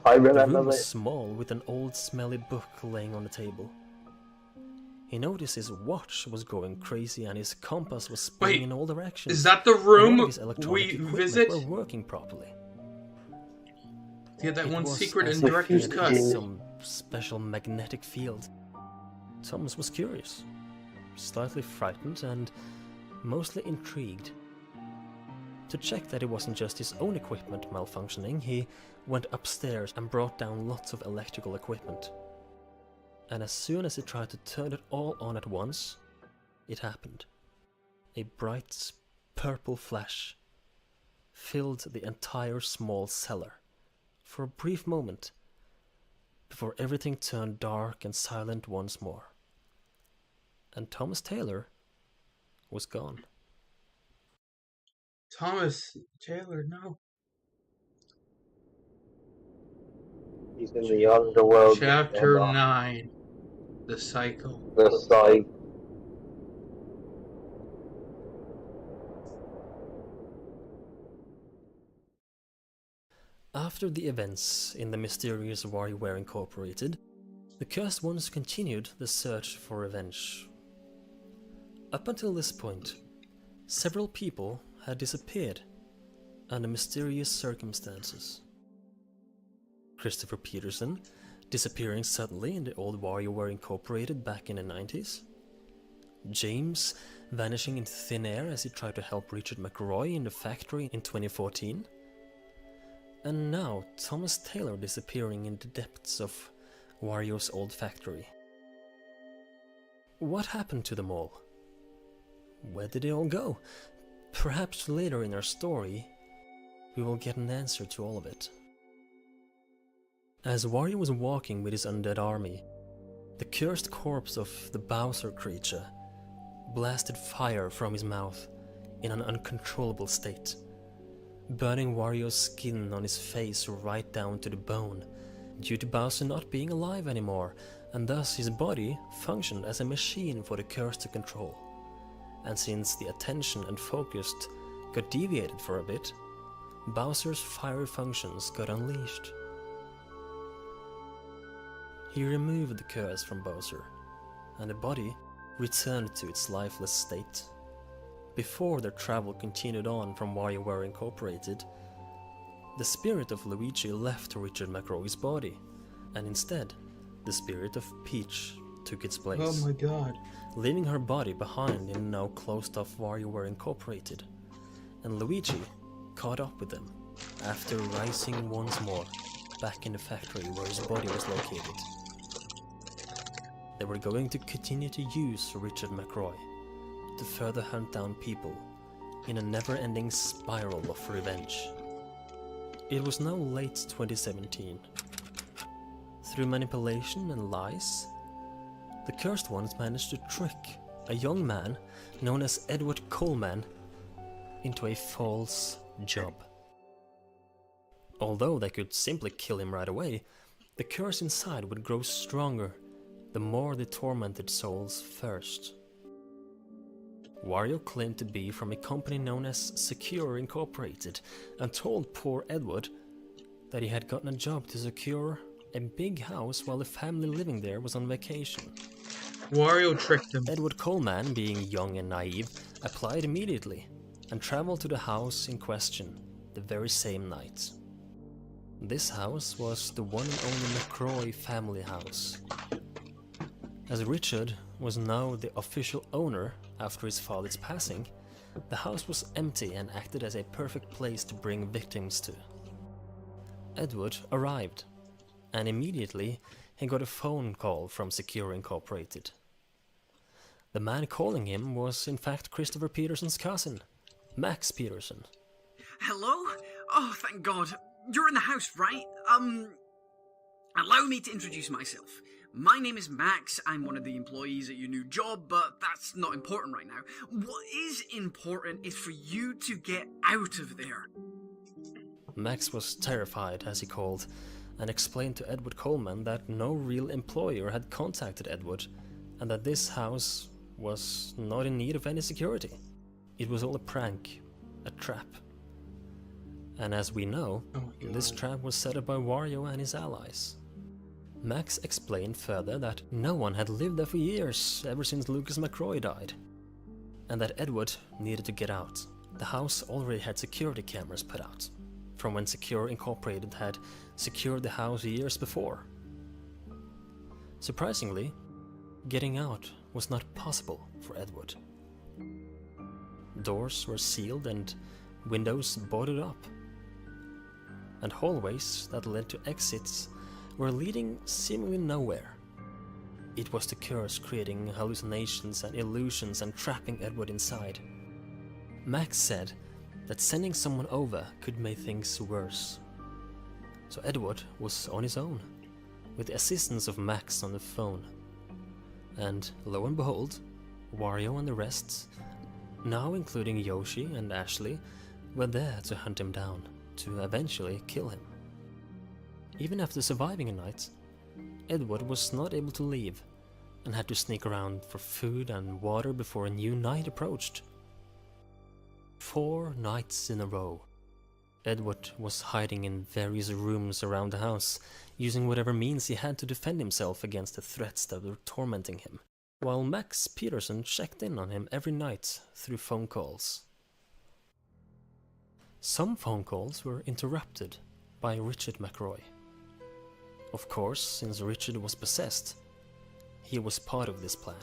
S1: I
S4: The
S1: remember
S4: room was
S1: this.
S4: small, with an old smelly book laying on the table. He noticed his watch was going crazy and his compass was spinning
S2: Wait,
S4: in all directions.
S2: Is that the
S4: and all
S2: room
S4: of his electronic
S2: we
S4: equipment
S2: visit?
S4: were working properly.
S2: He had that
S4: It
S2: one
S4: was
S2: secret
S4: as
S2: in
S4: if
S2: director's
S4: it
S2: cut.
S4: had some special magnetic field. Thomas was curious, slightly frightened, and mostly intrigued. To check that it wasn't just his own equipment malfunctioning, he went upstairs and brought down lots of electrical equipment. And as soon as he tried to turn it all on at once, it happened. A bright purple flash filled the entire small cellar for a brief moment, before everything turned dark and silent once more. And Thomas Taylor was gone.
S2: Thomas Taylor, no.
S1: He's in the underworld.
S2: Chapter 9. The Cycle.
S1: The site.
S4: After the events in the mysterious WarioWare Incorporated, the Cursed Ones continued the search for revenge. Up until this point, several people had disappeared under mysterious circumstances. Christopher Peterson, disappearing suddenly in the old WarioWare Incorporated back in the 90s. James, vanishing into thin air as he tried to help Richard McRoy in the factory in 2014. And now Thomas Taylor disappearing in the depths of Wario's old factory. What happened to them all? Where did they all go? Perhaps later in our story, we will get an answer to all of it. As Wario was walking with his undead army, the cursed corpse of the Bowser creature blasted fire from his mouth in an uncontrollable state, burning Wario's skin on his face right down to the bone, due to Bowser not being alive anymore, and thus his body functioned as a machine for the curse to control. And since the attention and focus got deviated for a bit, Bowser's fiery functions got unleashed. He removed the curse from Bowser, and the body returned to its lifeless state. Before their travel continued on from WarioWare Incorporated, the spirit of Luigi left Richard McRoy's body, and instead, the spirit of Peach took its place.
S2: Oh my god.
S4: Leaving her body behind in the now closed-off WarioWare Incorporated, and Luigi caught up with them after rising once more back in the factory where his body was located. They were going to continue to use Richard McRoy to further hunt down people in a never-ending spiral of revenge. It was now late 2017. Through manipulation and lies, the Cursed Ones managed to trick a young man known as Edward Coleman into a false job. Although they could simply kill him right away, the curse inside would grow stronger the more they tormented souls first. Wario claimed to be from a company known as Secure Incorporated and told poor Edward that he had gotten a job to secure a big house while the family living there was on vacation.
S2: Wario tricked him.
S4: Edward Coleman, being young and naive, applied immediately and traveled to the house in question the very same night. This house was the one and only McRoy family house. As Richard was now the official owner after his father's passing, the house was empty and acted as a perfect place to bring victims to. Edward arrived, and immediately he got a phone call from Secure Incorporated. The man calling him was in fact Christopher Peterson's cousin, Max Peterson.
S6: Hello? Oh, thank God. You're in the house, right? Allow me to introduce myself.
S7: My name is Max. I'm one of the employees at your new job, but that's not important right now. What is important is for you to get out of there.
S4: Max was terrified, as he called, and explained to Edward Coleman that no real employer had contacted Edward, and that this house was not in need of any security. It was all a prank, a trap. And as we know, this trap was set up by Wario and his allies. Max explained further that no one had lived there for years, ever since Lucas McCroy died, and that Edward needed to get out. The house already had security cameras put out, from when Secure Incorporated had secured the house years before. Surprisingly, getting out was not possible for Edward. Doors were sealed and windows boarded up, and hallways that led to exits were leading seemingly nowhere. It was the curse creating hallucinations and illusions and trapping Edward inside. Max said that sending someone over could make things worse. So Edward was on his own, with the assistance of Max on the phone. And lo and behold, Wario and the rest, now including Yoshi and Ashley, were there to hunt him down, to eventually kill him. Even after surviving a night, Edward was not able to leave, and had to sneak around for food and water before a new night approached. 4 nights in a row, Edward was hiding in various rooms around the house, using whatever means he had to defend himself against the threats that were tormenting him, while Max Peterson checked in on him every night through phone calls. Some phone calls were interrupted by Richard McCroy. Of course, since Richard was possessed, he was part of this plan.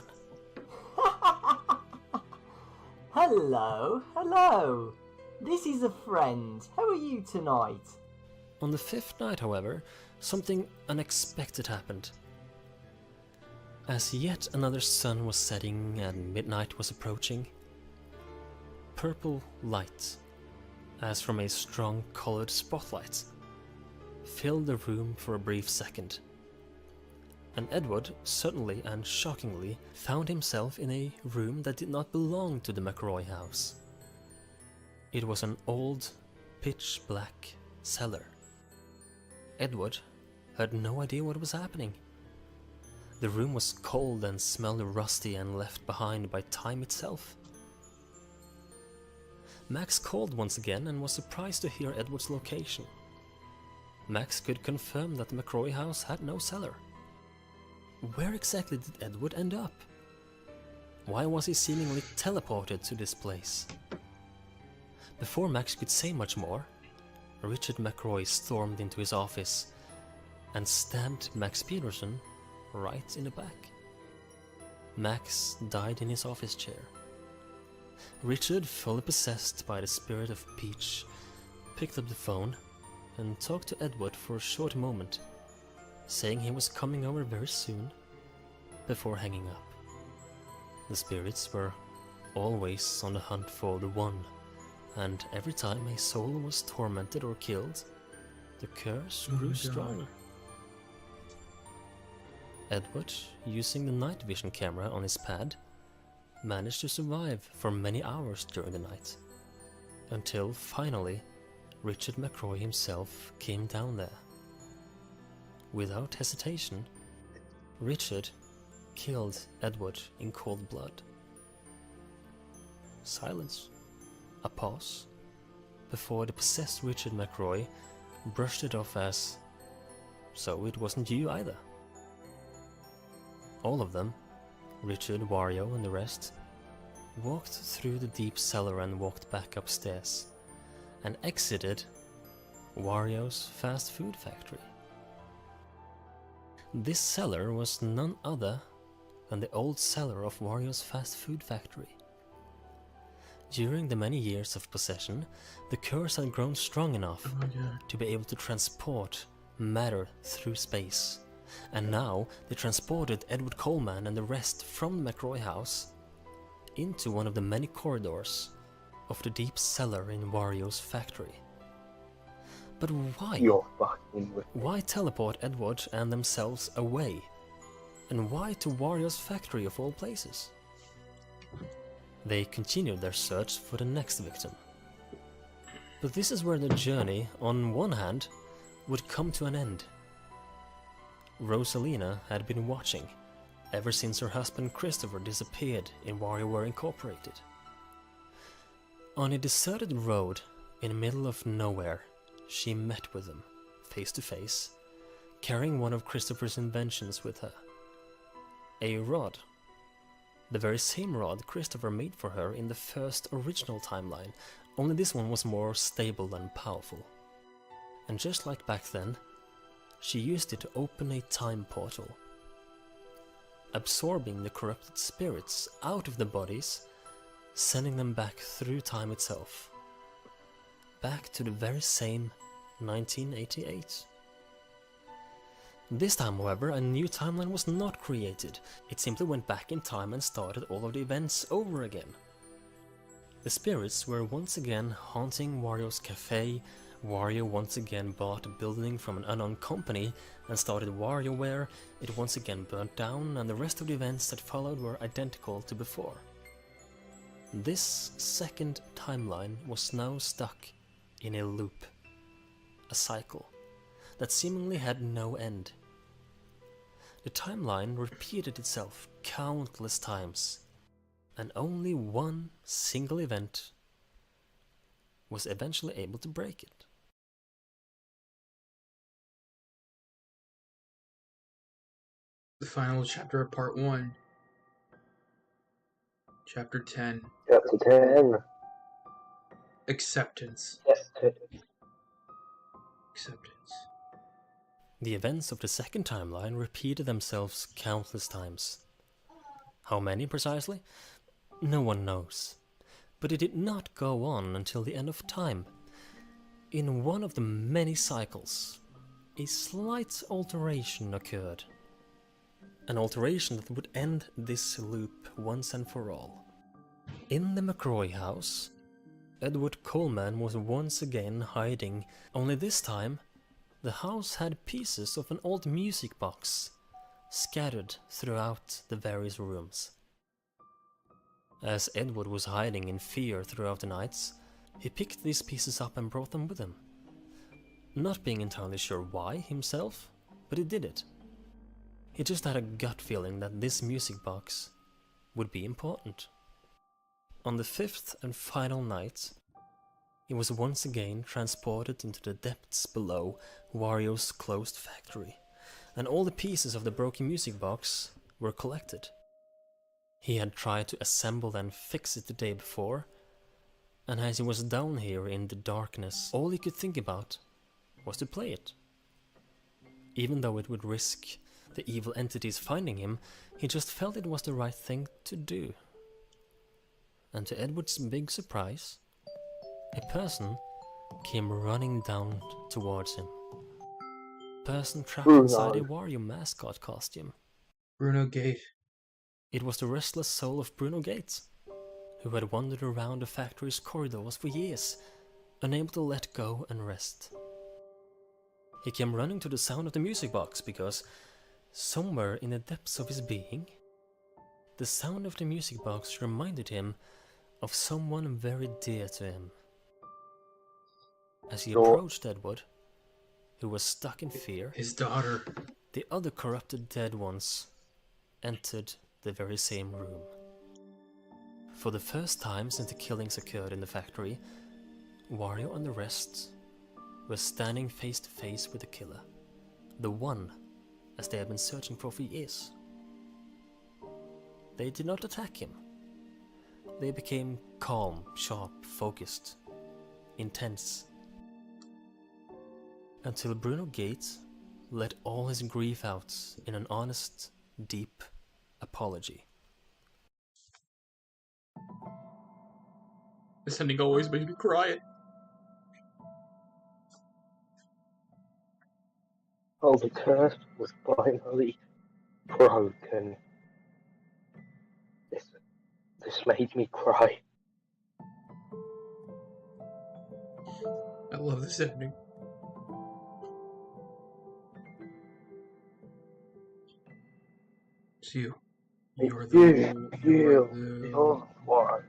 S8: Hello, hello. This is a friend. How are you tonight?
S4: On the 5th night, however, something unexpected happened. As yet another sun was setting and midnight was approaching, purple light, as from a strong colored spotlight, filled the room for a brief second. And Edward suddenly and shockingly found himself in a room that did not belong to the McCroy house. It was an old, pitch-black cellar. Edward had no idea what was happening. The room was cold and smelled rusty and left behind by time itself. Max called once again and was surprised to hear Edward's location. Max could confirm that the McCroy house had no cellar. Where exactly did Edward end up? Why was he seemingly teleported to this place? Before Max could say much more, Richard McCroy stormed into his office and stabbed Max Peterson right in the back. Max died in his office chair. Richard, fully possessed by the spirit of Peach, picked up the phone and talked to Edward for a short moment, saying he was coming over very soon, before hanging up. The spirits were always on the hunt for the one, and every time a soul was tormented or killed, the curse grew stronger. Edward, using the night vision camera on his pad, managed to survive for many hours during the night, until finally Richard McCroy himself came down there. Without hesitation, Richard killed Edward in cold blood. Silence. A pause, before the possessed Richard McCroy brushed it off as, "So it wasn't you either." All of them, Richard, Wario and the rest, walked through the deep cellar and walked back upstairs, and exited Wario's fast food factory. This cellar was none other than the old cellar of Wario's fast food factory. During the many years of possession, the curse had grown strong enough to be able to transport matter through space, and now they transported Edward Coleman and the rest from the McCroy house into one of the many corridors of the deep cellar in Wario's factory. But why?
S1: You're fucking with me.
S4: Why teleport Edward and themselves away? And why to Wario's factory of all places? They continued their search for the next victim. But this is where the journey, on one hand, would come to an end. Rosalina had been watching ever since her husband Christopher disappeared in WarioWare Incorporated. On a deserted road in the middle of nowhere, she met with him, face to face, carrying one of Christopher's inventions with her. A rod. The very same rod Christopher made for her in the first original timeline, only this one was more stable and powerful. And just like back then, she used it to open a time portal, absorbing the corrupted spirits out of the bodies, sending them back through time itself, back to the very same 1988. This time, however, a new timeline was not created. It simply went back in time and started all of the events over again. The spirits were once again haunting Wario's cafe. Wario once again bought a building from an unknown company and started WarioWare. It once again burnt down, and the rest of the events that followed were identical to before. This second timeline was now stuck in a loop, a cycle that seemingly had no end. The timeline repeated itself countless times, and only one single event was eventually able to break it.
S2: The final chapter of part 1. Chapter 10.
S1: Chapter 10.
S2: Acceptance. Acceptance.
S4: The events of the second timeline repeated themselves countless times. How many precisely? No one knows. But it did not go on until the end of time. In one of the many cycles, a slight alteration occurred. An alteration that would end this loop once and for all. In the McCroy house, Edward Coleman was once again hiding, only this time the house had pieces of an old music box scattered throughout the various rooms. As Edward was hiding in fear throughout the nights, he picked these pieces up and brought them with him. Not being entirely sure why himself, but he did it. He just had a gut feeling that this music box would be important. On the fifth and final night, he was once again transported into the depths below Wario's closed factory, and all the pieces of the broken music box were collected. He had tried to assemble and fix it the day before, and as he was down here in the darkness, all he could think about was to play it. Even though it would risk the evil entities finding him, he just felt it was the right thing to do. And to Edward's big surprise, a person came running down towards him. A person trapped inside a Wario mascot costume.
S2: Bruno Gate.
S4: It was the restless soul of Bruno Gates, who had wandered around the factory's corridors for years, unable to let go and rest. He came running to the sound of the music box because, somewhere in the depths of his being, the sound of the music box reminded him of someone very dear to him. As he approached Edward, who was stuck in fear,
S2: His daughter.
S4: the other corrupted dead ones entered the very same room. For the first time since the killings occurred in the factory, Wario and the rest were standing face to face with the killer, the one as they had been searching for years. They did not attack him. They became calm, sharp, focused, intense. Until Bruno Gates let all his grief out in an honest, deep apology.
S2: This ending always made me cry.
S1: Oh, the curse was finally broken. This made me cry.
S2: I love this ending. It's you.
S1: It's
S2: You're the.
S1: you.
S2: You're
S1: You.
S2: the.
S1: You're the one.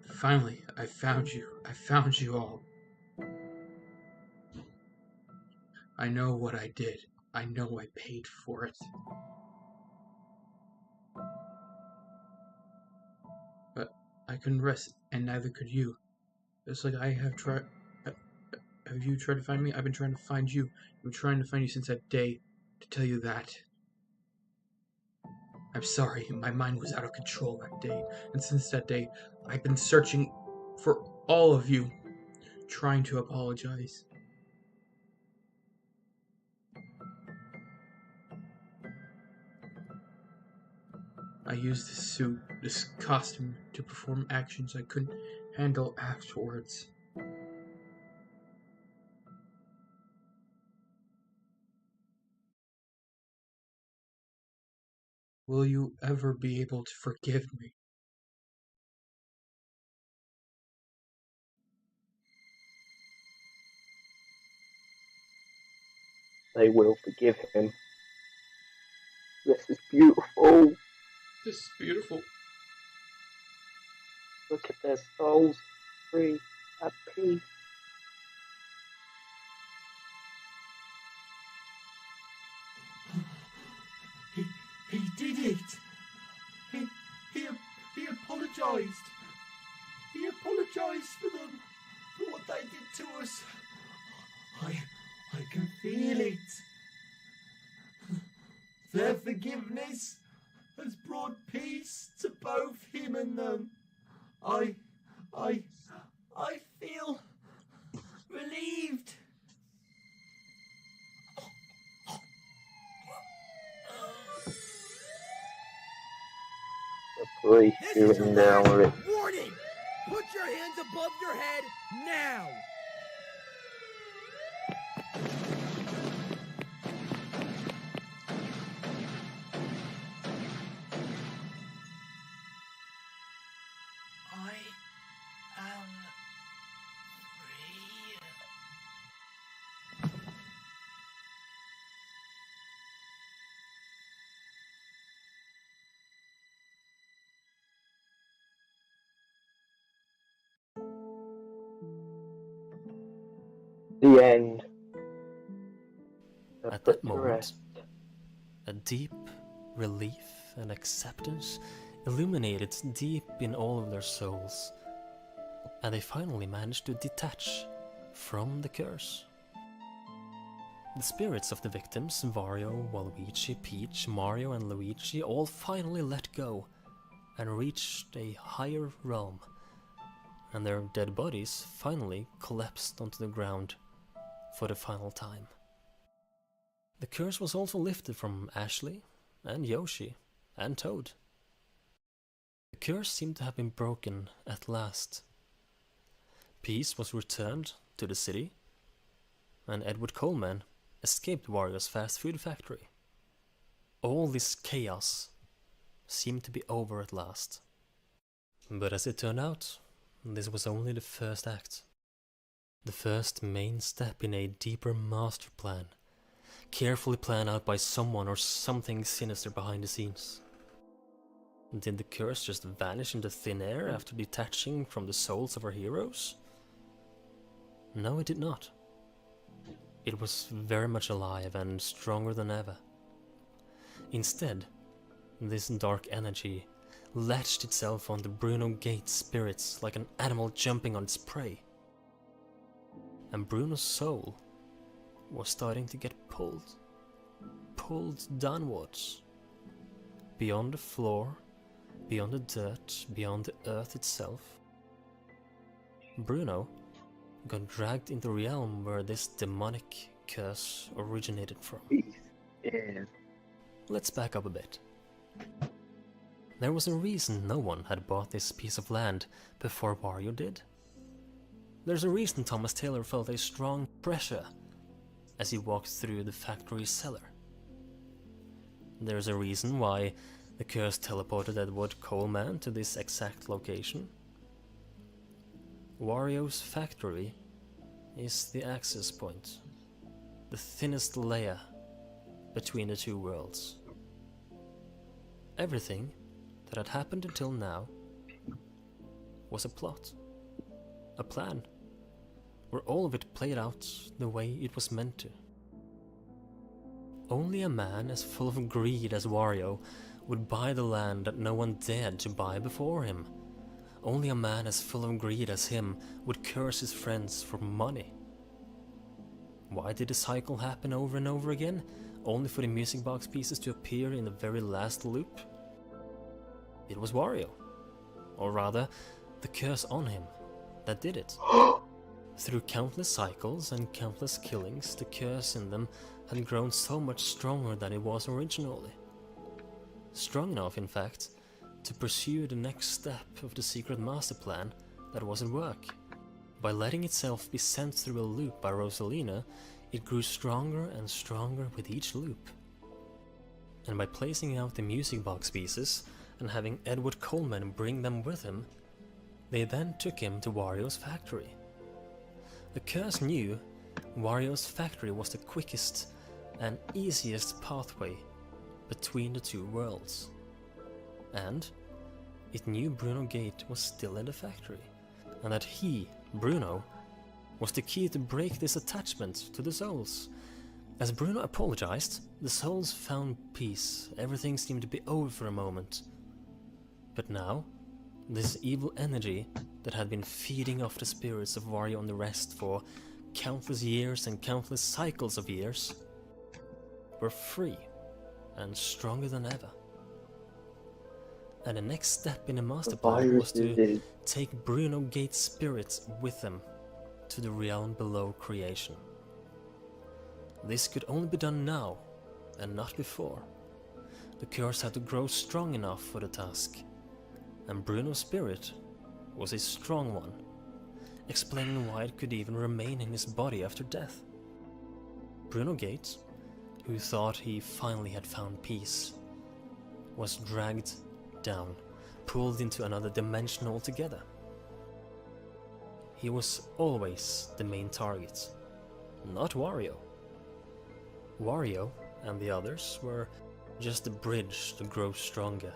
S2: Finally, I found you. I found you all. I know what I did. I know I paid for it. But I couldn't rest, and neither could you. It's like I have tried. Have you tried to find me? I've been trying to find you. I've been trying to find you since that day to tell you that. I'm sorry, my mind was out of control that day, and since that day, I've been searching for all of you, trying to apologize. I used this suit, this costume, to perform actions I couldn't handle afterwards. Will you ever be able to forgive me?
S1: They will forgive him. This is beautiful.
S2: This is beautiful.
S1: Look at their souls, free, at peace.
S9: He did it. He apologized. He apologized for them, for what they did to us. I can feel it. Their forgiveness has brought peace to both him and them. I feel relieved.
S1: The police
S10: This is your
S1: shooting down with it.
S10: warning! Put your hands above your head now!
S9: I am free.
S1: The end.
S4: At
S1: Put
S4: that
S1: to
S4: moment,
S1: rest.
S4: a deep relief and acceptance illuminated deep in all of their souls, and they finally managed to detach from the curse. The spirits of the victims, Wario, Waluigi, Peach, Mario and Luigi, all finally let go and reached a higher realm, and their dead bodies finally collapsed onto the ground for the final time. The curse was also lifted from Ashley and Yoshi and Toad. The curse seemed to have been broken at last. Peace was returned to the city, and Edward Coleman escaped Wario's fast food factory. All this chaos seemed to be over at last. But as it turned out, this was only the first act. The first main step in a deeper master plan, carefully planned out by someone or something sinister behind the scenes. Did the curse just vanish into thin air after detaching from the souls of our heroes? No, it did not. It was very much alive and stronger than ever. Instead, this dark energy latched itself onto Bruno Gates' spirits like an animal jumping on its prey. And Bruno's soul was starting to get pulled downwards. Beyond the floor, beyond the dirt, beyond the earth itself. Bruno got dragged into the realm where this demonic curse originated from.
S1: Yeah.
S4: Let's back up a bit. There was a reason no one had bought this piece of land before Wario did. There's a reason Thomas Taylor felt a strong pressure as he walked through the factory cellar. There's a reason why the curse teleported Edward Coleman to this exact location. Wario's factory is the access point. the thinnest layer between the two worlds. Everything that had happened until now was a plot, a plan, where all of it played out the way it was meant to. Only a man as full of greed as Wario would buy the land that no one dared to buy before him. Only a man as full of greed as him would curse his friends for money. Why did the cycle happen over and over again, only for the music box pieces to appear in the very last loop? It was Wario, or rather, the curse on him, that did it. Through countless cycles and countless killings, the curse in them had grown so much stronger than it was originally. Strong enough, in fact, to pursue the next step of the secret master plan that was at work. By letting itself be sent through a loop by Rosalina, it grew stronger and stronger with each loop. And by placing out the music box pieces and having Edward Coleman bring them with him, they then took him to Wario's factory. The curse knew Wario's factory was the quickest and easiest pathway between the two worlds. And it knew Bruno Gate was still in the factory, and that he, Bruno, was the key to break this attachment to the souls. As Bruno apologized, the souls found peace. Everything seemed to be over for a moment. But now, this evil energy that had been feeding off the spirits of Wario and the rest for countless years and countless cycles of years were free and stronger than ever. And the next step in the master plan was to take Bruno Gate's spirits with them to the realm below creation. This could only be done now, and not before. The curse had to grow strong enough for the task, and Bruno's spirit was a strong one, explaining why it could even remain in his body after death. Bruno Gate, who thought he finally had found peace, was dragged down, pulled into another dimension altogether. He was always the main target, not Wario. Wario and the others were just a bridge to grow stronger.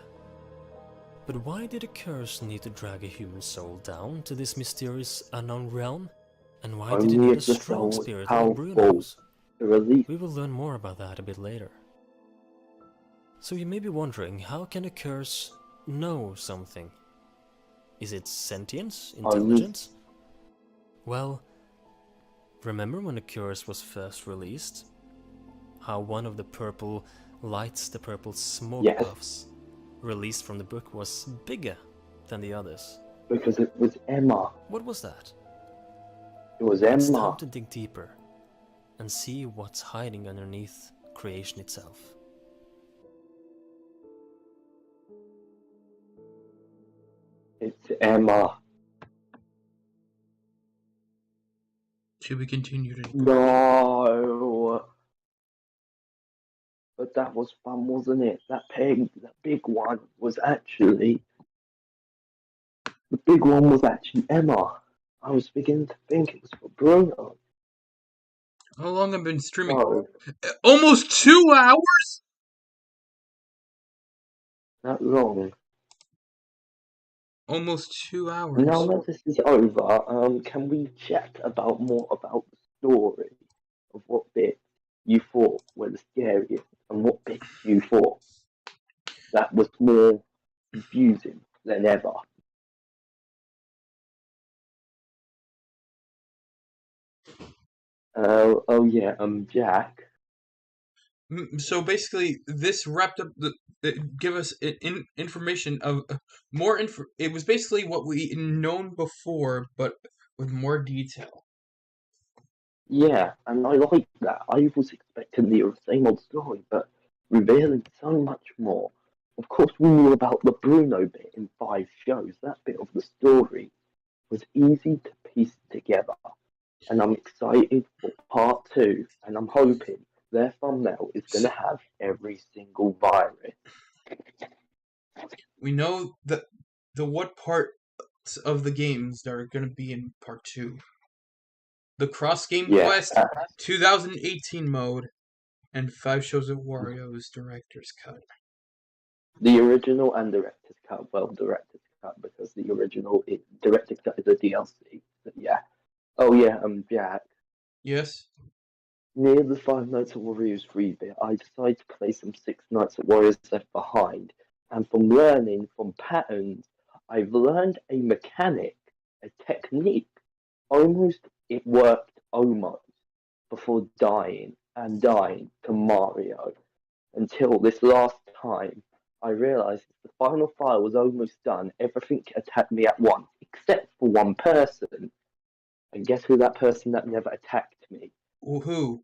S4: But why did a curse need to drag a human soul down to this mysterious unknown realm? And why did it need a strong spirit like Bruno's? We will learn more about that a bit later. So you may be wondering, how can a curse know something? Is it sentient? Intelligent? Well, remember when the curse was first released? How one of the purple lights, the purple smoke puffs, released from the book was bigger than the others?
S1: Because it was Emma.
S4: What was that?
S1: It was Emma.
S4: It's time to dig deeper and see what's hiding underneath creation itself.
S1: It's Emma.
S2: Should we continue to...
S1: No. But that was fun, wasn't it? That pig, that big one, was actually... The big one was actually Emma. I was beginning to think it was for Bruno.
S2: How long have I been streaming?
S1: Oh,
S2: Almost 2 hours?
S1: not long.
S2: Almost 2 hours.
S1: Now that this is over, can we chat about more about the story of what bits you thought were the scariest and what bits you thought that was more confusing than ever? Oh yeah, Jack.
S2: So basically, this wrapped up give us information of more info. It was basically what we known before, but with more detail.
S1: Yeah, and I like that. I was expecting the same old story, but revealing so much more. Of course, we knew about the Bruno bit in 5 shows. That bit of the story was easy to piece together. And I'm excited for part 2, and I'm hoping their thumbnail is going to have every single virus.
S2: We know that what parts of the games that are going to be in part 2. the Cross Game
S1: Yeah,
S2: Quest 2018 mode, and 5 shows of Wario's director's cut.
S1: the original and director's cut. Well, director's cut because the original director's cut is a DLC. But yeah. Oh yeah, Jack.
S2: Yes.
S1: Near the Five Nights at Wario's 3-bit, I decided to play some Six Nights at Wario's Left Behind, and from learning from patterns, I've learned a mechanic, a technique. It worked almost before dying to Mario until this last time I realised the final file was almost done. Everything attacked me at once, except for one person. And guess who that person that never attacked me?
S2: Who?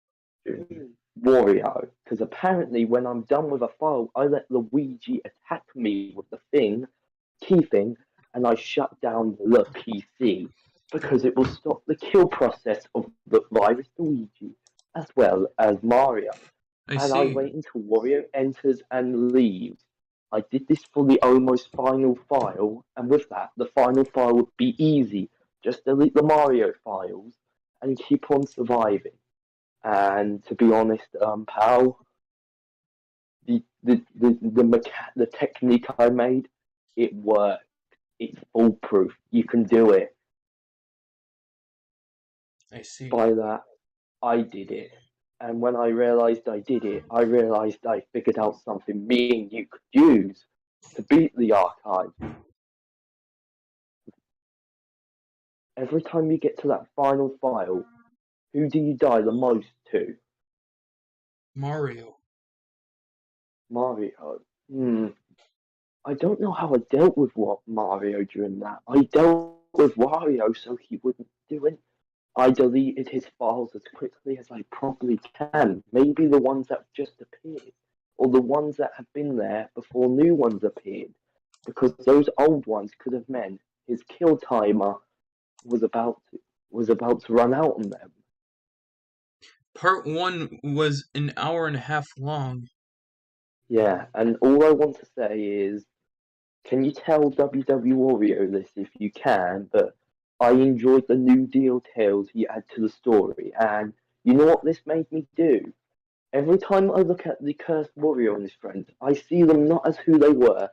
S1: Wario. Because apparently when I'm done with a file, I let Luigi attack me with the key thing, and I shut down the PC because it will stop the kill process of the virus Luigi as well as Mario. I wait until Wario enters and leaves. I did this for the almost final file, and with that, the final file would be easy. Just delete the Mario files and keep on surviving. And to be honest, pal, the technique I made, it worked. It's foolproof. You can do it.
S2: I see.
S1: By that, I did it. And when I realised I did it, I realised I figured out something me and you could use to beat the archive. Every time you get to that final file, who do you die the most to?
S2: Mario.
S1: Mario. I don't know how I dealt with Mario during that. I dealt with Wario so he wouldn't do it. I deleted his files as quickly as I probably can. Maybe the ones that just appeared, or the ones that have been there before new ones appeared, because those old ones could have meant his kill timer was about to run out on them.
S2: Part 1 was an hour and a half long.
S1: Yeah, and all I want to say is, can you tell WW Wario this if you can, but I enjoyed the new details he added to the story, and you know what this made me do? Every time I look at the cursed Wario and his friends, I see them not as who they were,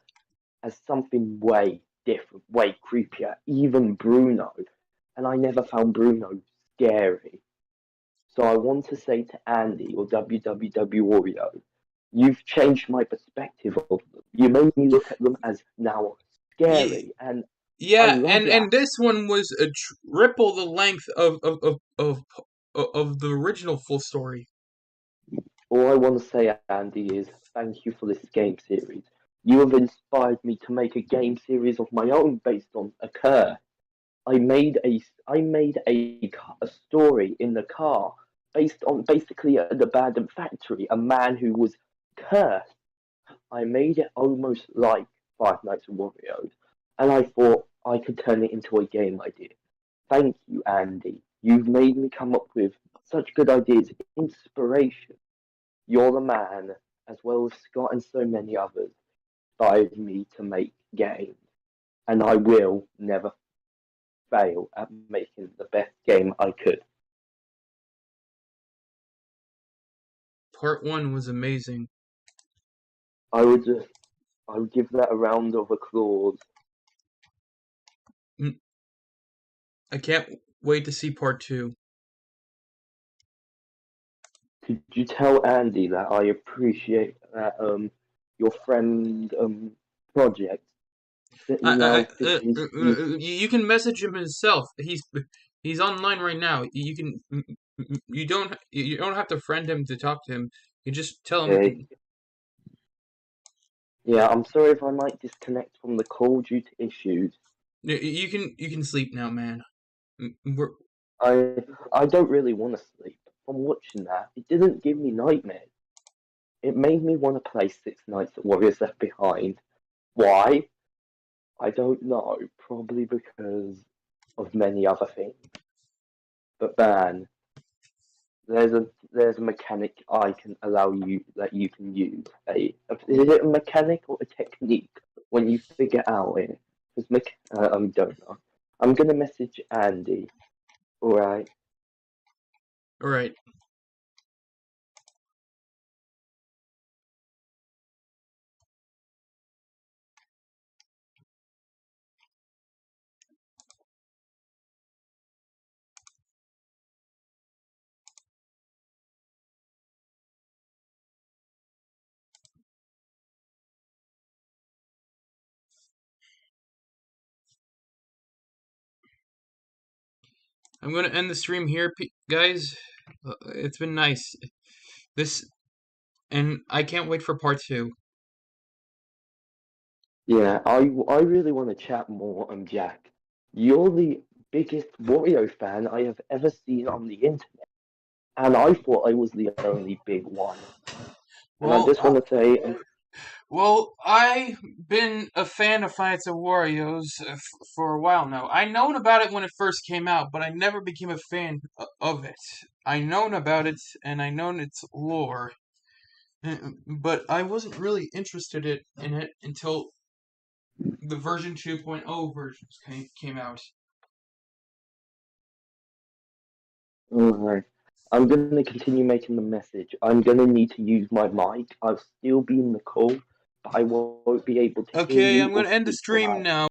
S1: as something way different, way creepier, even Bruno, and I never found Bruno scary. So I want to say to Andy or WWW Wario, you've changed my perspective of them. You made me look at them as now scary, and
S2: yeah, and this one was a triple the length of the original full story.
S1: All I want to say, Andy, is thank you for this game series. You have inspired me to make a game series of my own based on a curse. I made a story in the car based on basically an abandoned factory, a man who was cursed. I made it almost like Five Nights at Wario's, and I thought I could turn it into a game idea. Thank you, Andy. You've made me come up with such good ideas, inspiration. You're the man, as well as Scott and so many others, inspired me to make games, and I will never fail at making the best game I could.
S2: Part 1 was amazing.
S1: I would give that a round of applause.
S2: I can't wait to see part 2.
S1: Could you tell Andy that I appreciate that your friend project?
S2: You can message him himself. He's online right now. You don't have to friend him to talk to him. You just tell him.
S1: Okay. Yeah, I'm sorry if I might disconnect from the call due to issues.
S2: You can sleep now, man.
S1: I don't really want to sleep. From watching that, it didn't give me nightmares. It made me want to play Six Nights at Wario's Left Behind. Why? I don't know. Probably because of many other things. But man, there's a mechanic I can allow you that you can use. Is it a mechanic or a technique when you figure out it? Because I don't know. I'm gonna message Andy. All right.
S2: All right. I'm gonna end the stream here, guys. It's been nice. And I can't wait for part 2.
S1: Yeah, I really want to chat more on Jack. You're the biggest Wario fan I have ever seen on the internet, and I thought I was the only big one. And I
S2: Well,
S1: just want to say,
S2: Well, I've been a fan of Fights of Wario's for a while now. I known about it when it first came out, but I never became a fan of it. I known about it, and I known its lore, but I wasn't really interested in it until the version 2.0 versions came out.
S1: alright, I'm gonna continue making the message. I'm gonna need to use my mic. I'll still be in the call, but I won't be able to hear
S2: Okay,
S1: you
S2: I'm
S1: or
S2: gonna end the
S1: speak for a
S2: stream
S1: while.
S2: now.